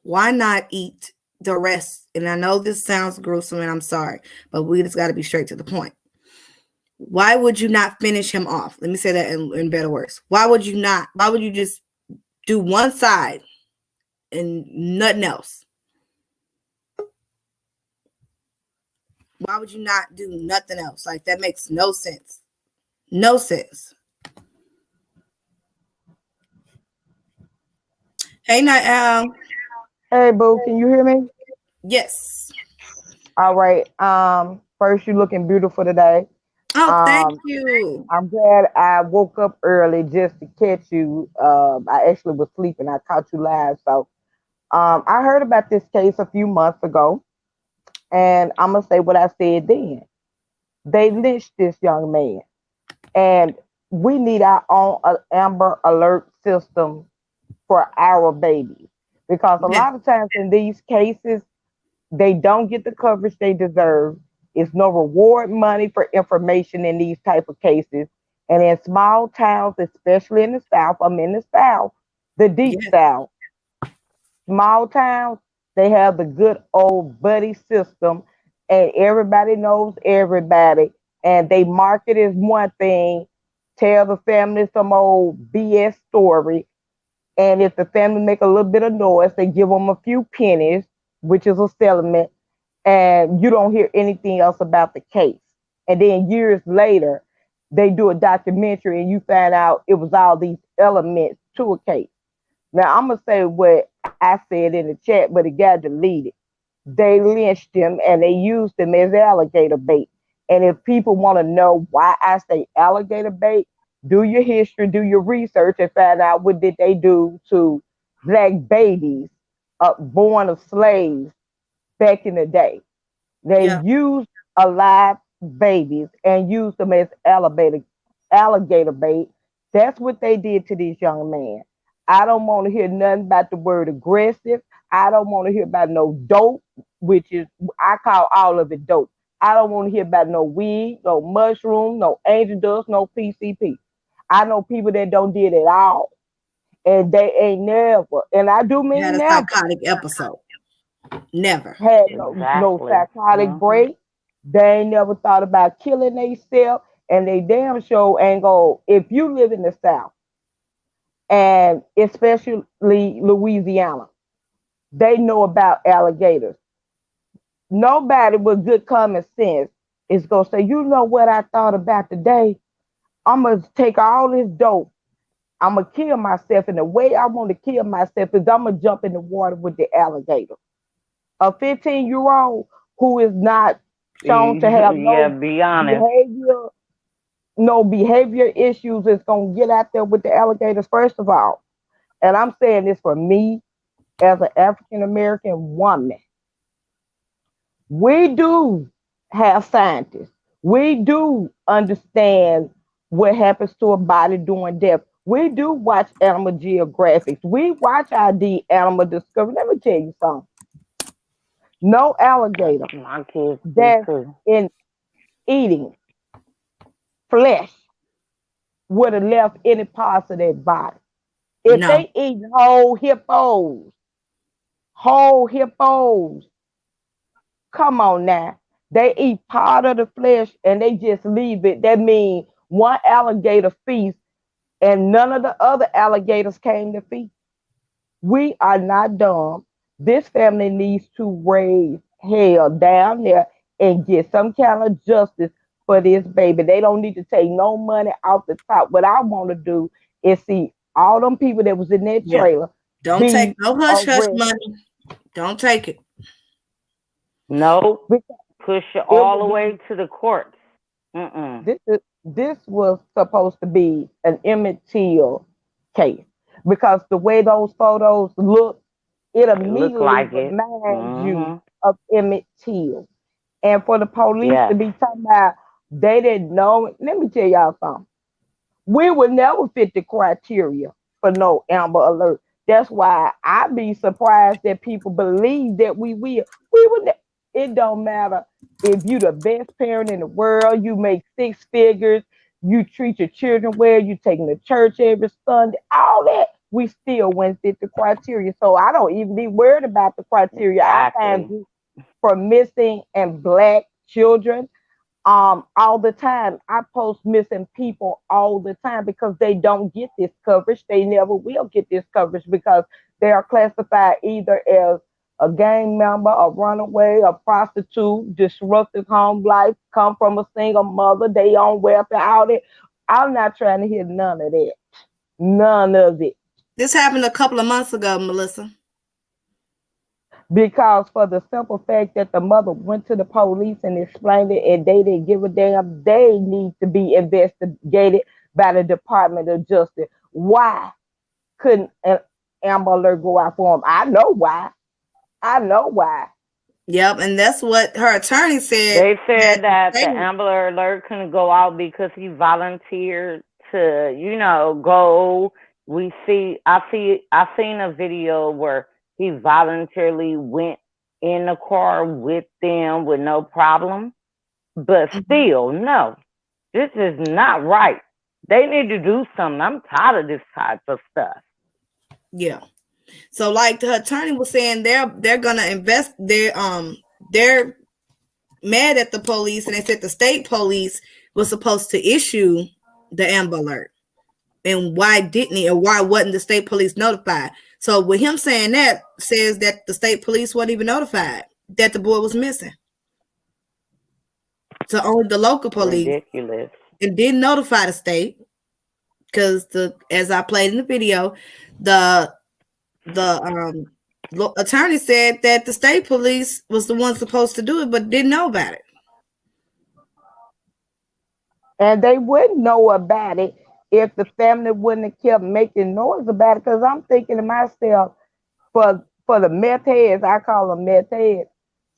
why not eat the rest? And I know this sounds gruesome and I'm sorry, but we just got to be straight to the point. Why would you not finish him off? Let me say that in better words. Why would you not? Why would you just do one side and nothing else? Why would you not do nothing else? Like, that makes no sense. No sense. Hey, Night Owl. Hey, boo, can you hear me? Yes. All right. First, you looking beautiful today. Oh, thank you. I'm glad I woke up early just to catch you. I actually was sleeping. I caught you live. So, I heard about this case a few months ago, and I'm gonna say what I said then. They lynched this young man, and we need our own Amber Alert system for our babies, because a lot of times in these cases, they don't get the coverage they deserve. It's no reward money for information in these type of cases. And in small towns, especially in the South, I'm in the South, the deep South, small towns, they have the good old buddy system, and everybody knows everybody. And they market as one thing, tell the family some old BS story. And if the family make a little bit of noise, they give them a few pennies, which is a settlement, and you don't hear anything else about the case. And then years later, they do a documentary and you find out it was all these elements to a case. Now, I'm going to say what I said in the chat, but it got deleted. They lynched him and they used him as alligator bait. And if people want to know why I say alligator bait, do your history, do your research, and find out what did they do to black babies born of slaves back in the day. They used alive babies and used them as alligator bait. That's what they did to this young man. I don't want to hear nothing about the word aggressive. I don't want to hear about no dope, which is, I call all of it dope. I don't want to hear about no weed, no mushroom, no angel dust, no PCP. I know people that don't did it all, and they ain't never, and I do mean had a never, psychotic episode. Never. had no psychotic break. They ain't never thought about killing themselves, and they damn sure ain't go. If you live in the South, and especially Louisiana, they know about alligators. Nobody with good common sense is gonna say, you know what I thought about today? I'm gonna take all this dope. I'm gonna kill myself, and the way I want to kill myself is I'm gonna jump in the water with the alligator. A 15-year-old who is not shown to have no behavior issues is gonna get out there with the alligators first of all. And I'm saying this for me as an African American woman. We do have scientists. We do understand what happens to a body during death. We do watch Animal Geographics. We watch ID Animal Discovery. Let me tell you something. No alligator that's in eating flesh would have left any parts of their body. If they eat whole hippos, come on now. They eat part of the flesh and they just leave it. That means one alligator feast and none of the other alligators came to feed. We are not dumb. This family needs to raise hell down there and get some kind of justice for this baby. They don't need to take no money off the top. What I want to do is see all them people that was in that Yeah. trailer Don't take be no hush hush arrested. money. Don't take it. No, Because push it it all would the be way to the courts. Mm-mm. this was supposed to be an Emmett Till case because the way those photos look, it It look immediately like it. reminds you Mm-hmm. of Emmett Till. And for the police to Yes. be talking about they didn't know, let me tell y'all something. We would never fit the criteria for no Amber Alert. That's why I be surprised that people believe that we will. We would. It don't matter if you the best parent in the world. You make six figures. You treat your children well. You take them to church every Sunday. All that we still wouldn't fit the criteria. So I don't even be worried about the criteria. I find Exactly. this for missing and black children all the time. I post missing people all the time because they don't get this coverage. They never will get this coverage because they are classified either as a gang member, a runaway, a prostitute, disruptive home life, come from a single mother, they on welfare, all that. I'm not trying to hear none of that. None of it. This happened a couple of months ago, Melissa. Because for the simple fact that the mother went to the police and explained it and they didn't give a damn, they need to be investigated by the Department of Justice. Why couldn't an Amber Alert go out for them? I know why. I know why. Yep, and that's what her attorney said. They said that the They- Amber Alert couldn't go out because he volunteered to, go. I seen a video where he voluntarily went in the car with them with no problem. But still, no, this is not right. They need to do something. I'm tired of this type of stuff. Yeah. So like the attorney was saying, they're gonna invest. They're mad at the police, and they said the state police was supposed to issue the Amber Alert, and why didn't he, or why wasn't the state police notified? So with him saying that, says that the state police wasn't even notified that the boy was missing. So only the local police Ridiculous. and didn't notify the state because as I played in the video, the attorney said that the state police was the one supposed to do it, but didn't know about it. And they wouldn't know about it if the family wouldn't have kept making noise about it. Because I'm thinking to myself, for the meth heads, I call them meth heads,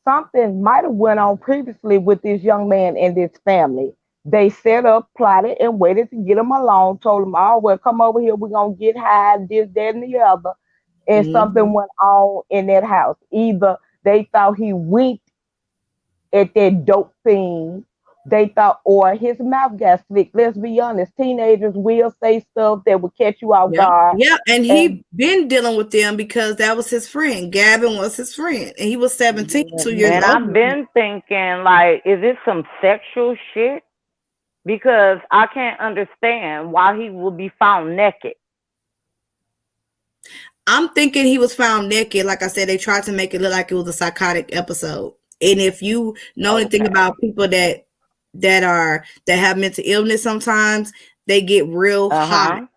something might have went on previously with this young man and this family. They set up, plotted, and waited to get him along, told him, oh, well, come over here, we're going to get high, this, that, and the other. And something went on in that house. Either they thought he winked at that dope thing, they thought, or his mouth got slick. Let's be honest, teenagers will say stuff that will catch you off guard. Yeah, and he been dealing with them because that was his friend. Gavin was his friend, and he was 17, 2 years And old. I've been thinking, like, is it some sexual shit? Because I can't understand why he would be found naked. I'm thinking he was found naked. Like I said, they tried to make it look like it was a psychotic episode. And if you know anything about people that have mental illness, sometimes they get real hot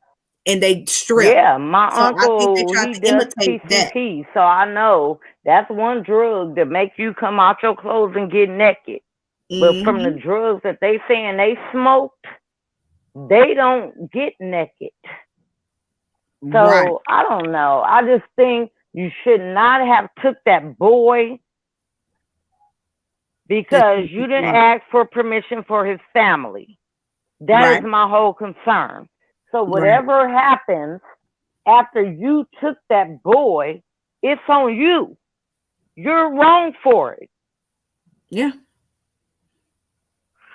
and they strip. Yeah, my So I think they uncle, tried he to does imitate that. PCP, so I know that's one drug that makes you come out your clothes and get naked. But from the drugs that they saying they smoked, they don't get naked. So I don't know. I just think you should not have took that boy because you didn't ask for permission for his family. That is my whole concern. So whatever happens after you took that boy, it's on you. You're wrong for it. Yeah.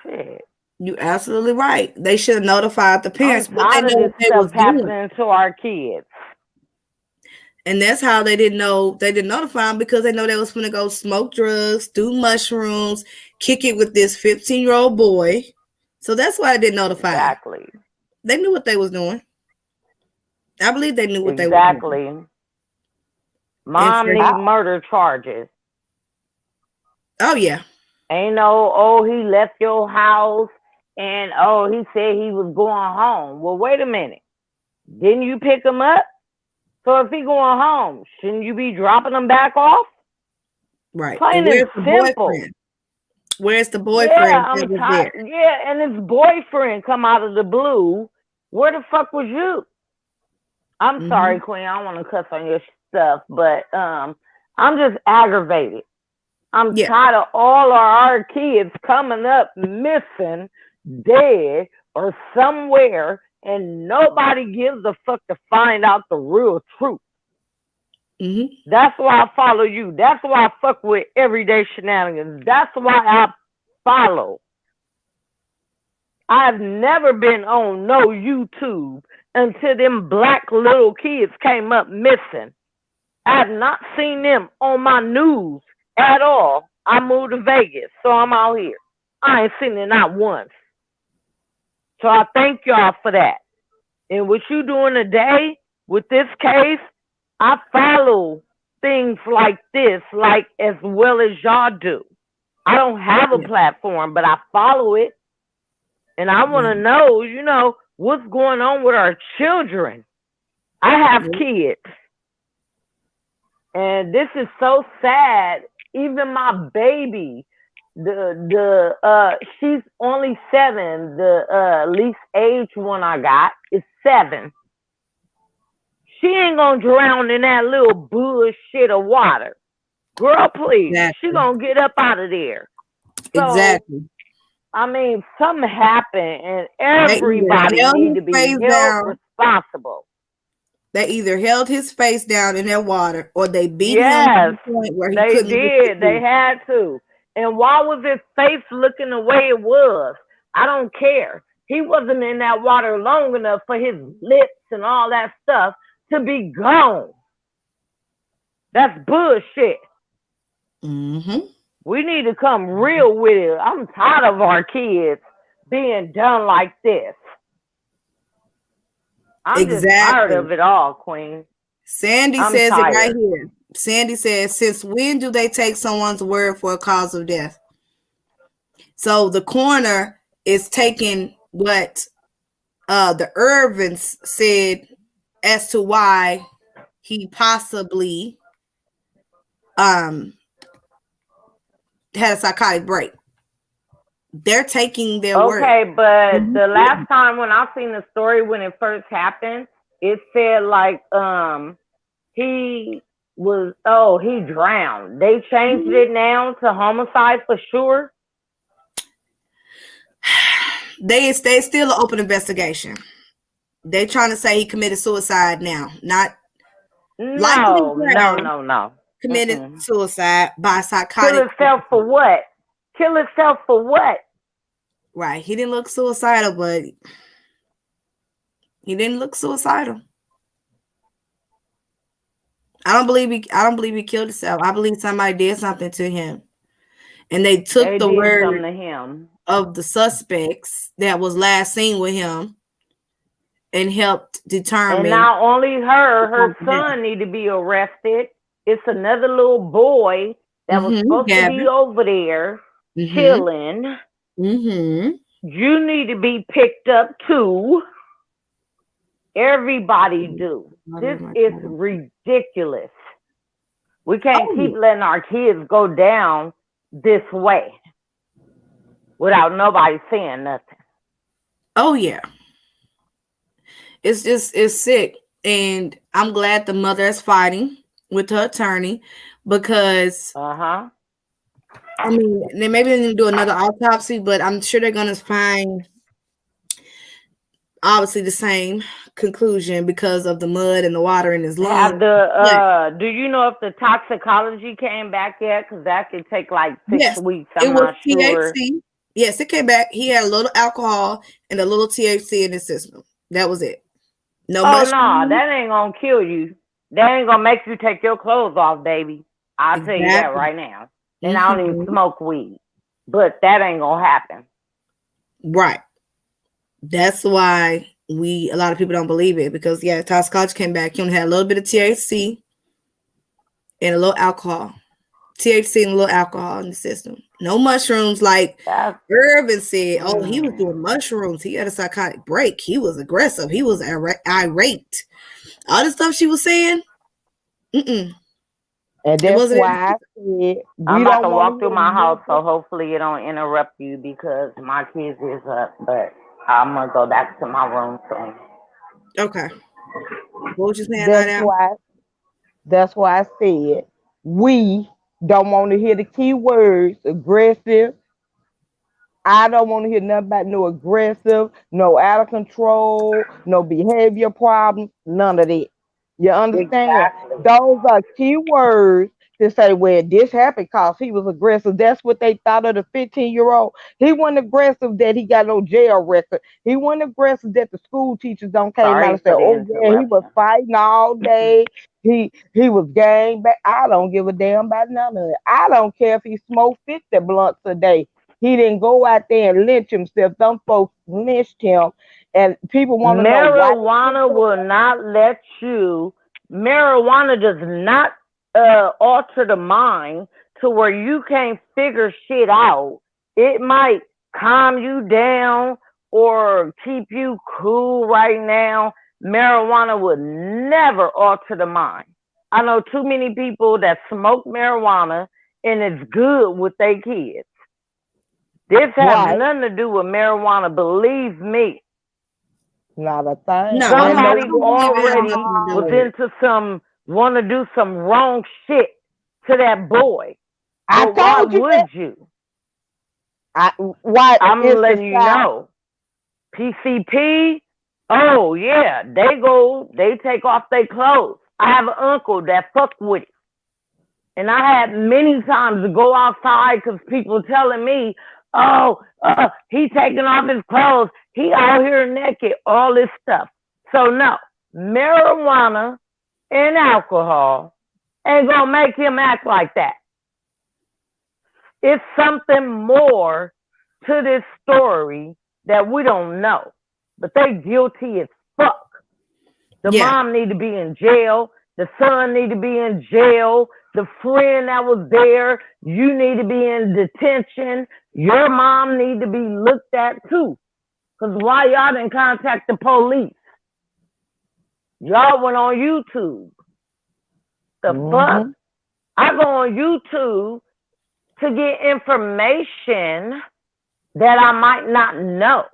Shit. You're absolutely right. They should have notified the parents, I'm but they tired know of what this they was stuff doing. happening to our kids. And that's how they didn't know. They didn't notify them because they know they was going to go smoke drugs, do mushrooms, kick it with this 15-year-old boy. So that's why they didn't notify. Exactly. They knew what they was doing. I believe they knew what they were doing. Exactly. Mom need murder charges. Oh yeah. Ain't no, oh, he left your house and oh, he said he was going home. Well, wait a minute. Didn't you pick him up? So if he going home, shouldn't you be dropping him back off? Right. Plain And where's and the simple. boyfriend? Where's the boyfriend? Yeah, I'm tired. Yeah, and his boyfriend come out of the blue. Where the fuck was you? I'm sorry, Queen. I don't want to cuss on your stuff, but I'm just aggravated. I'm tired of all our kids coming up missing, dead, or somewhere, and nobody gives a fuck to find out the real truth. That's why I follow you. That's why I fuck with Everyday Shenanigans. That's why I follow. I've never been on no YouTube until them black little kids came up missing. I've not seen them on my news at all. I moved to Vegas, so I'm out here. I ain't seen it not once. So I thank y'all for that. And what you doing today with this case, I follow things like this, like as well as y'all do. I don't have a platform, but I follow it. And I want to know, you know, what's going on with our children. I have kids. And this is so sad. Even my baby, she's only 7. The least age one I got is 7. She ain't gonna drown in that little bullshit of water. Girl, please. Exactly. She gonna get up out of there. So, exactly. I mean, something happened and everybody need to be held responsible. They either held his face down in that water or they beat him to the point where he couldn't. They had to. And why was his face looking the way it was? I don't care. He wasn't in that water long enough for his lips and all that stuff to be gone. That's bullshit. We need to come real with it. I'm tired of our kids being done like this. I'm just tired of it all, Queen. Sandy says it right here. Sandy says, since when do they take someone's word for a cause of death? So the coroner is taking what the Irvins said as to why he possibly had a psychotic break. They're taking their word. Okay, but the last time when I seen the story when it first happened, it said like he drowned. They changed it now to homicide for sure. They still an open investigation. They trying to say he committed suicide now, not no. Committed suicide by psychotic. Kill himself for what? Kill himself for what? Right. He didn't look suicidal, but he didn't look suicidal. I don't believe he killed himself. I believe somebody did something to him. And they took the word to him of the suspects that was last seen with him and helped determine. And not only her son need to be arrested. It's another little boy that was supposed to be over there chilling. You need to be picked up too. Everybody do. This is ridiculous. We can't keep letting our kids go down this way without nobody saying nothing. Oh yeah. It's sick. And I'm glad the mother is fighting with her attorney because I mean, maybe they need to do another autopsy, but I'm sure they're gonna find obviously the same conclusion because of the mud and the water in his lungs. Do you know if the toxicology came back yet? Because that could take like 6 weeks. I'm not sure. THC. Yes, it came back. He had a little alcohol and a little THC in his system. That was it. No no, that ain't gonna kill you. That ain't gonna make you take your clothes off, baby. I'll tell you that right now. And I don't even smoke weed. But that ain't gonna happen. Right. That's why a lot of people don't believe it because toxicology came back. He only had a little bit of THC and a little alcohol. THC and a little alcohol in the system. No mushrooms like Irvin said. Oh, he was doing mushrooms. He had a psychotic break. He was aggressive. He was irate. All the stuff she was saying. And that's why I said I'm about to walk through my house, so hopefully it don't interrupt you because my kids is up. But I'm gonna go back to my room soon. Okay. What was you saying? That's why I said we don't want to hear the key words aggressive. I don't want to hear nothing about no aggressive, no out of control, no behavior problems, none of that. You understand? Exactly. Those are key words to say, well, this happened because he was aggressive. That's what they thought of the 15-year-old. He wasn't aggressive that he got no jail record. He wasn't aggressive that the school teachers don't came out and say, oh, yeah, he was fighting all day. He was gang back. I don't give a damn about none of it. I don't care if he smoked 50 blunts a day. He didn't go out there and lynch himself. Some folks lynched him, and people want to know why. Marijuana will not let you. Marijuana does not alter the mind to where you can't figure shit out. It might calm you down or keep you cool right now. Marijuana will never alter the mind. I know too many people that smoke marijuana and it's good with their kids. This has nothing to do with marijuana, believe me. Not a thing. Somebody already was into want to do some wrong shit to that boy. I told you. Why would you? I'm letting you know. PCP, oh yeah, they take off their clothes. I have an uncle that fucked with it. And I had many times to go outside because people telling me, he taking off his clothes. He out here naked, all this stuff. So no, marijuana and alcohol ain't gonna make him act like that. It's something more to this story that we don't know. But they guilty as fuck. The mom need to be in jail. The son need to be in jail. The friend that was there, you need to be in detention. Your mom need to be looked at too. Because why y'all didn't contact the police? Y'all went on YouTube. The fuck? I go on YouTube to get information that I might not know.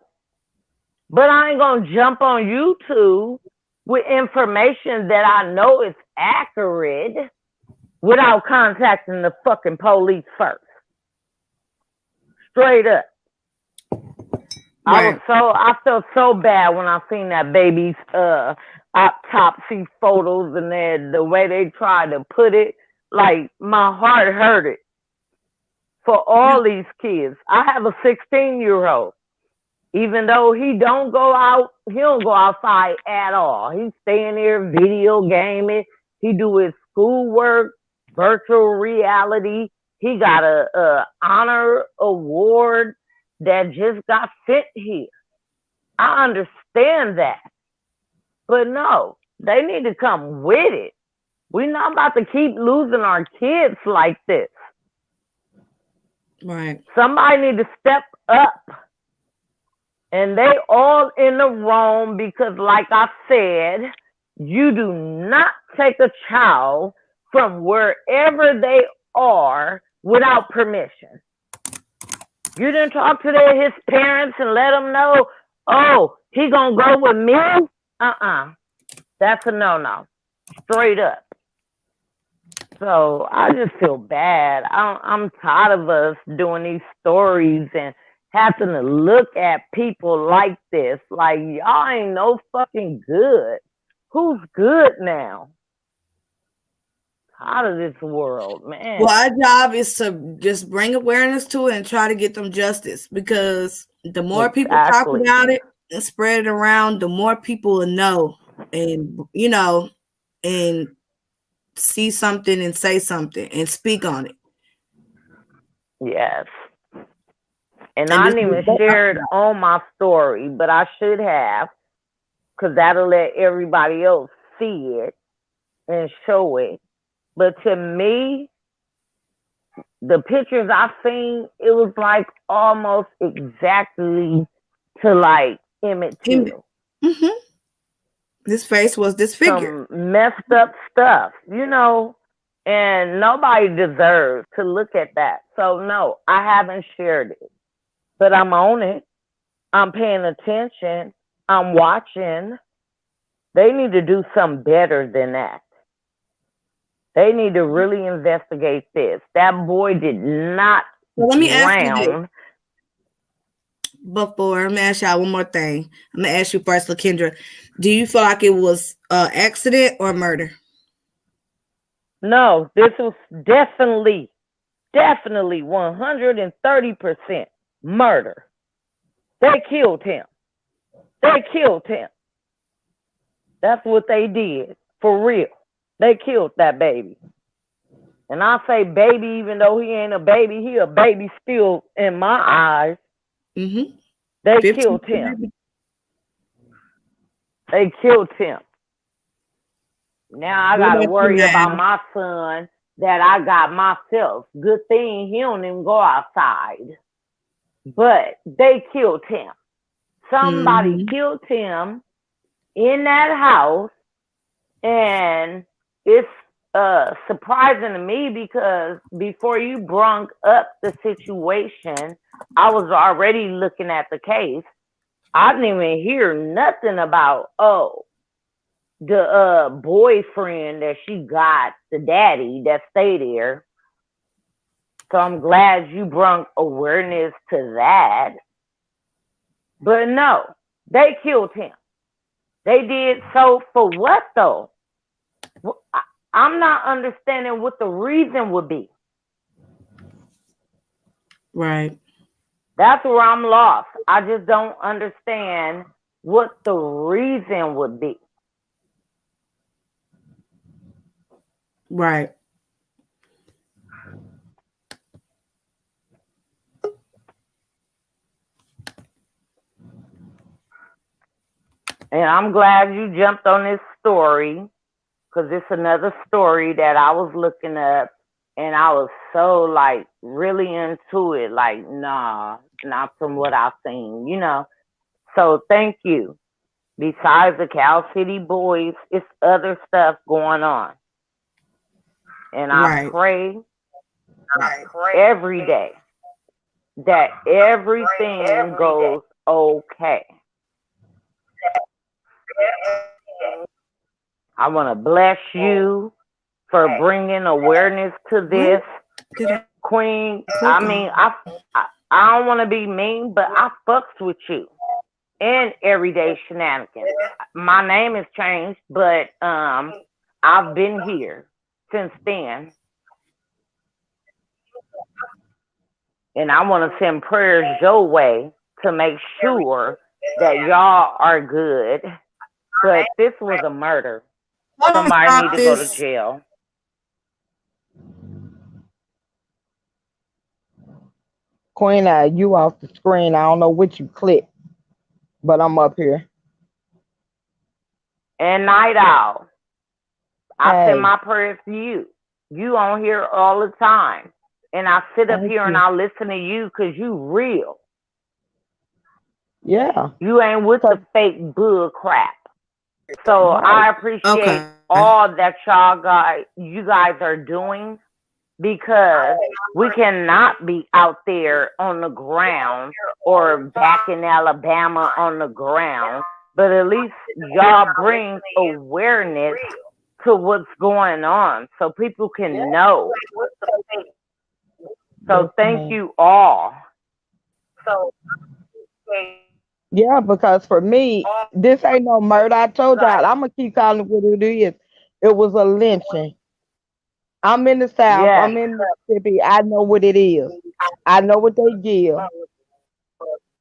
But I ain't gonna jump on YouTube with information that I know is accurate without contacting the fucking police first. Straight up. Right. I felt so bad when I seen that baby's autopsy photos and the way they tried to put it. Like, my heart hurted for all these kids. I have a 16-year-old. Even though he don't go outside at all. He stay in there video gaming. He do his schoolwork, virtual reality. He got a honor award that just got sent here. I understand that. But no, they need to come with it. We're not about to keep losing our kids like this. Right. Somebody need to step up. And they all in the wrong because, like I said, you do not take a child from wherever they are without permission. You didn't talk to his parents and let them know, oh, he gonna go with me? That's a no-no. Straight up. So I just feel bad. I'm tired of us doing these stories and having to look at people like this. Like, y'all ain't no fucking good. Who's good now? Out of this world, man. Well, our job is to just bring awareness to it and try to get them justice, because the more people talk about it and spread it around, the more people will know and, and see something and say something and speak on it. Yes. And I didn't even share it on my story, but I should have. because that'll let everybody else see it and show it. But to me, the pictures I've seen, it was like almost exactly to like Emmett Till. Mm-hmm. His face was disfigured. Some messed up stuff, and nobody deserves to look at that. So no, I haven't shared it, but I'm on it. I'm paying attention. I'm watching. They need to do something better than that. They need to really investigate this. That boy did not Let me ask you this. drown. Before, I'm gonna ask y'all one more thing. I'm gonna ask you first, LaKendra. Do you feel like it was accident or murder? No, this was definitely 130% murder. They killed him. That's what they did, for real. They killed that baby. And I say baby, even though he ain't a baby, he a baby still in my eyes. Mm-hmm. They killed him. They killed him. Now I gotta worry about my son that I got myself. Good thing he don't even go outside. But they killed him. Somebody killed him in that house, and it's surprising to me because before you brung up the situation, I was already looking at the case. I didn't even hear nothing about the boyfriend that she got, the daddy that stayed there. So I'm glad you brought awareness to that. But no, they killed him. They did so for what though? I'm not understanding what the reason would be. Right. That's where I'm lost. I just don't understand what the reason would be. Right. And I'm glad you jumped on this story because it's another story that I was looking up and I was so like really into it. Like, nah, not from what I've seen, So thank you. Besides the Cal City boys, it's other stuff going on. And I pray every day that everything goes okay. I want to bless you for bringing awareness to this, Queen. I mean, I don't want to be mean, but I fucks with you in everyday shenanigans. My name has changed, but I've been here since then. And I want to send prayers your way to make sure that y'all are good. But this was a murder. Somebody need to go to jail. Queen, you off the screen. I don't know what you clicked, but I'm up here. And Night Owl, I send my prayers to you. You on here all the time. And I sit up here and I listen to you because you real. Yeah. You ain't with the fake bull crap. So I appreciate all that you guys are doing, because we cannot be out there on the ground or back in Alabama on the ground, but at least y'all bring awareness to what's going on so people can know. So thank you all. Yeah, because for me, this ain't no murder. I told y'all, I'm gonna keep calling it what it is. It was a lynching. I'm in the South. Yes. I'm in Mississippi. I know what it is. I know what they give.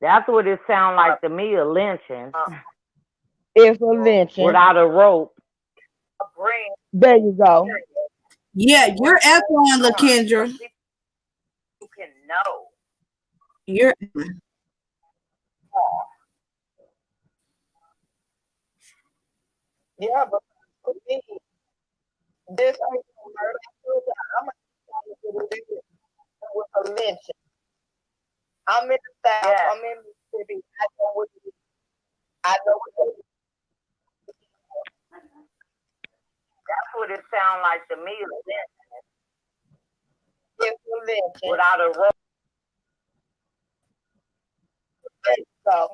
That's what it sounds like to me, a lynching. It's a lynching. Without a rope. There you go. Yeah, you're echoing, LaKendra. You can know. You're Yeah, but for me, this ain't no murder. I'm gonna do this with a lynching. I'm in the South. Yeah. I'm in Mississippi. I know what it is. I know what it is. That's what it sounds like to me. It's a lynching. Without a rope. So,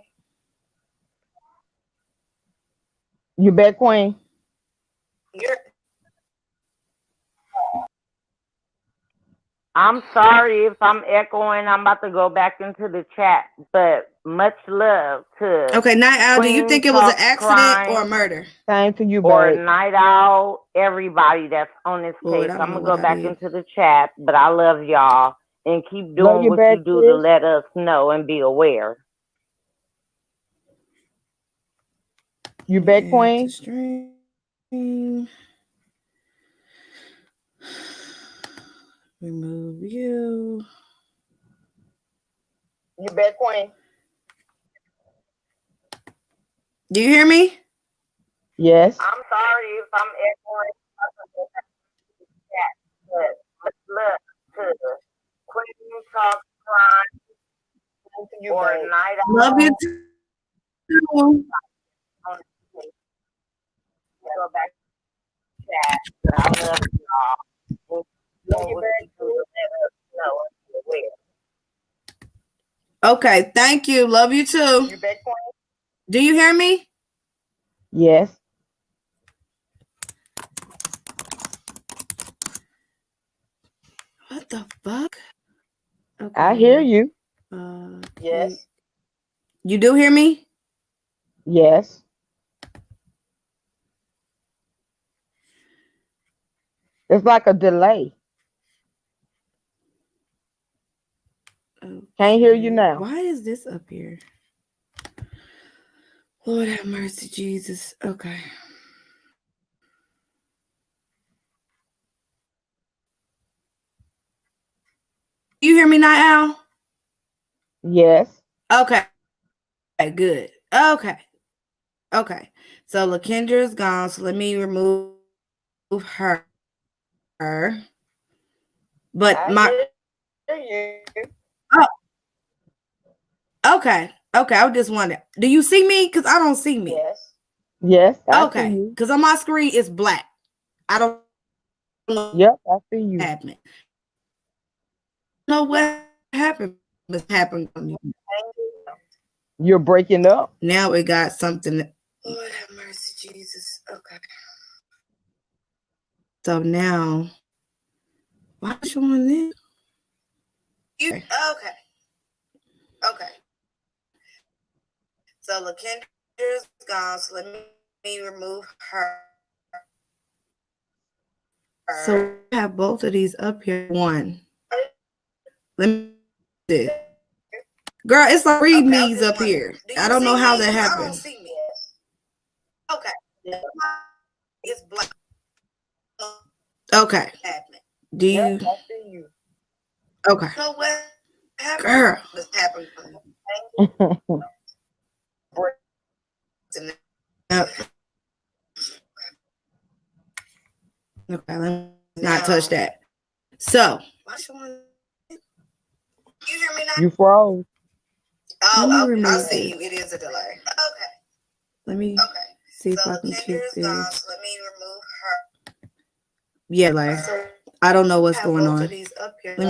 you bet, Queen. You're I'm sorry if I'm echoing. I'm about to go back into the chat, but much love to Okay, Night Owl, do you Queen think it was an Talk accident or a Crime murder? Same to you, or babe. Night Owl, everybody that's on this Lord, case. I don't I'm know going to what go I back did. into the chat, but I love y'all and keep Love doing you what back, you do to sis. let us know and be aware. You bet, Add to Queen. stream. Remove you. You bet, Queen. Do you hear me? Yes. I'm sorry if I'm echoing. But much love to Queen Talk Crime Same to you, or babe. Night Love you Owl. too. On this case. Go back to the chat, but I love y'all. And Love doing you what back, you do to let us know and be aware. Okay, thank you. Love you too. You bet, Queen. Do you hear me? Yes. What the fuck? Okay. I hear you. Yes. You do hear me? Yes. It's like a delay. Okay. Can't hear you now. Why is this up here? Lord have mercy, Jesus. Okay. You hear me, Night Owl? Yes. Okay. Good. Okay. Okay. So LaKendra is gone. So let me remove her. But I hear you. Oh. Okay. Okay. I just wondering. Do you see me? Because I don't see me. Yes. Yes, I see Okay. you. Because on my screen it's black. I don't know Yep, I see you. what happened. Know what happened. What happened on you? You're breaking up. Now it got something. Lord have mercy, Jesus. Okay. So now, why is showing this? Okay. Okay. So LaKendra's gone. So let me remove her. So I have both of these up here. One. Let me do this. Girl, it's like three me's up here. I don't know how that happened. I don't see me. Okay. It's black. Okay. Do you? Yep, I see you. Okay. know what happened? Girl. This happened. Yep. Okay, let me not touch that. So. You hear me now? You froze. Oh, I see you. It is a delay. Okay. Let me see if I can keep this. Let me remove her. Yeah, like I don't know what's going on. Let me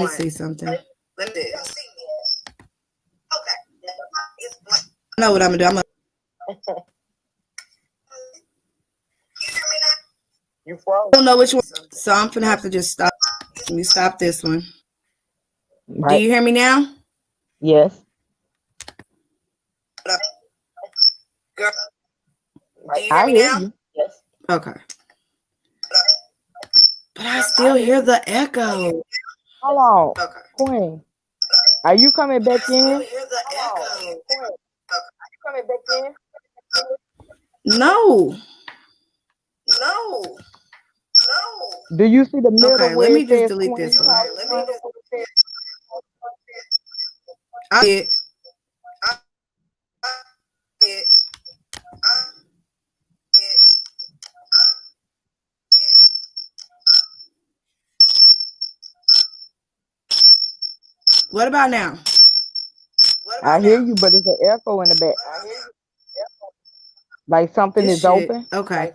see something. Let me see. Okay. I know what I'm gonna do. I'm gonna. You hear me now? You froze. I don't know which one. So I'm gonna have to just stop. Let me stop this one. Right. Do you hear me now? Yes. Girl. Do you hear I me hear now? you. Yes. Okay. But I still hear the echo. Hold on. Okay. Queen. Are you coming back in? I hear the echo. Queen. Are you coming back in? No. No. Do you see the middle Okay, where let me it just says delete Queen? this one. Let me just. I did. What about now? I hear you, but it's an echo in the back. Like something This is shit. open. Okay.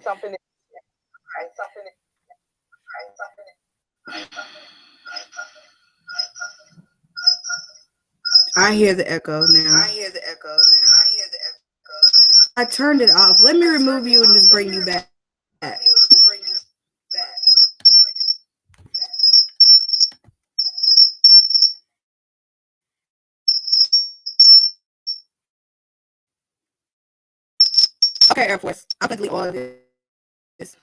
I hear the echo now. I turned it off. Let me remove you and just bring you back. Okay, Air Force. I'm gonna delete all of this.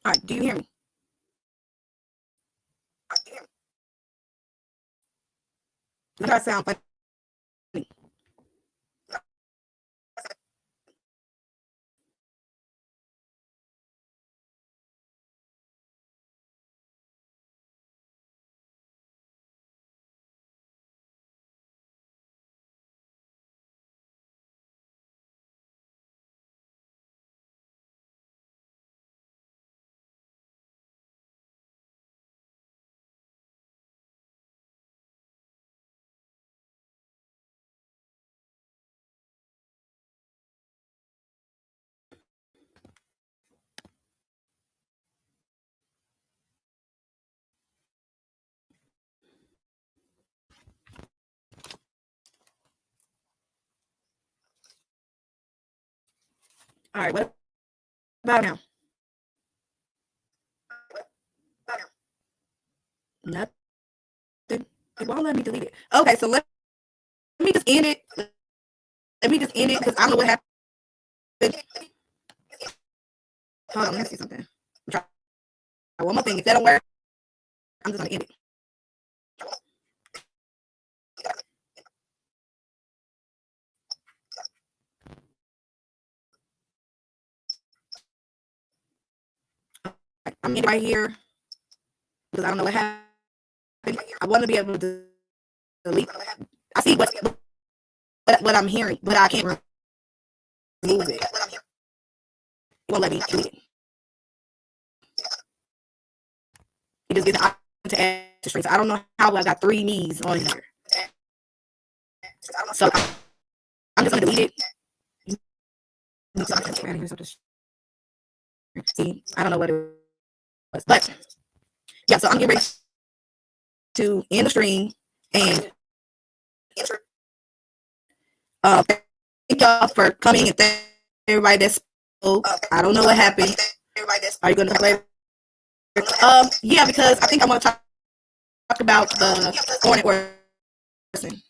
All right, do you hear me? Do that sound funny? All right, what about now? Nothing. It won't let me delete it. Okay, so let me just end it. Let me just end it because I don't know what happened. Hold on, let me see something. Try one more thing. If that don't work, I'm just gonna end it. I'm ending right here because I don't know what happened. I want to be able to delete. I see what I'm hearing, but I can't remove it. It won't let me delete it. It just gives an option to add to string. So I don't know how I got 3 me's on here. So I'm just gonna delete it. See, I don't know what it was, but yeah. So I'm getting ready to end the stream and thank y'all for coming and thank everybody that spoke. I don't know what happened. Are you gonna talk later? Yeah, because I think I want to talk about the foreign person.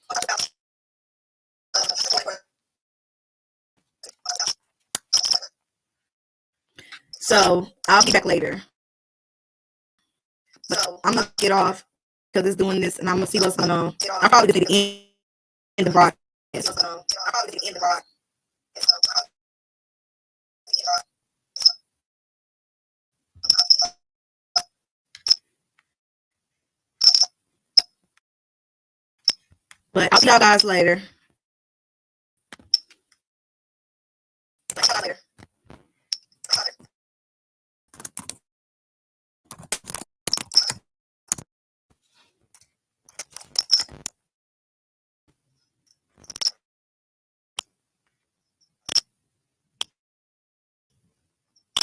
So I'll be back later. But I'm gonna get off because it's doing this, and I'm gonna see what's going on. I'll probably just need to end the broadcast. But I'll see y'all guys later.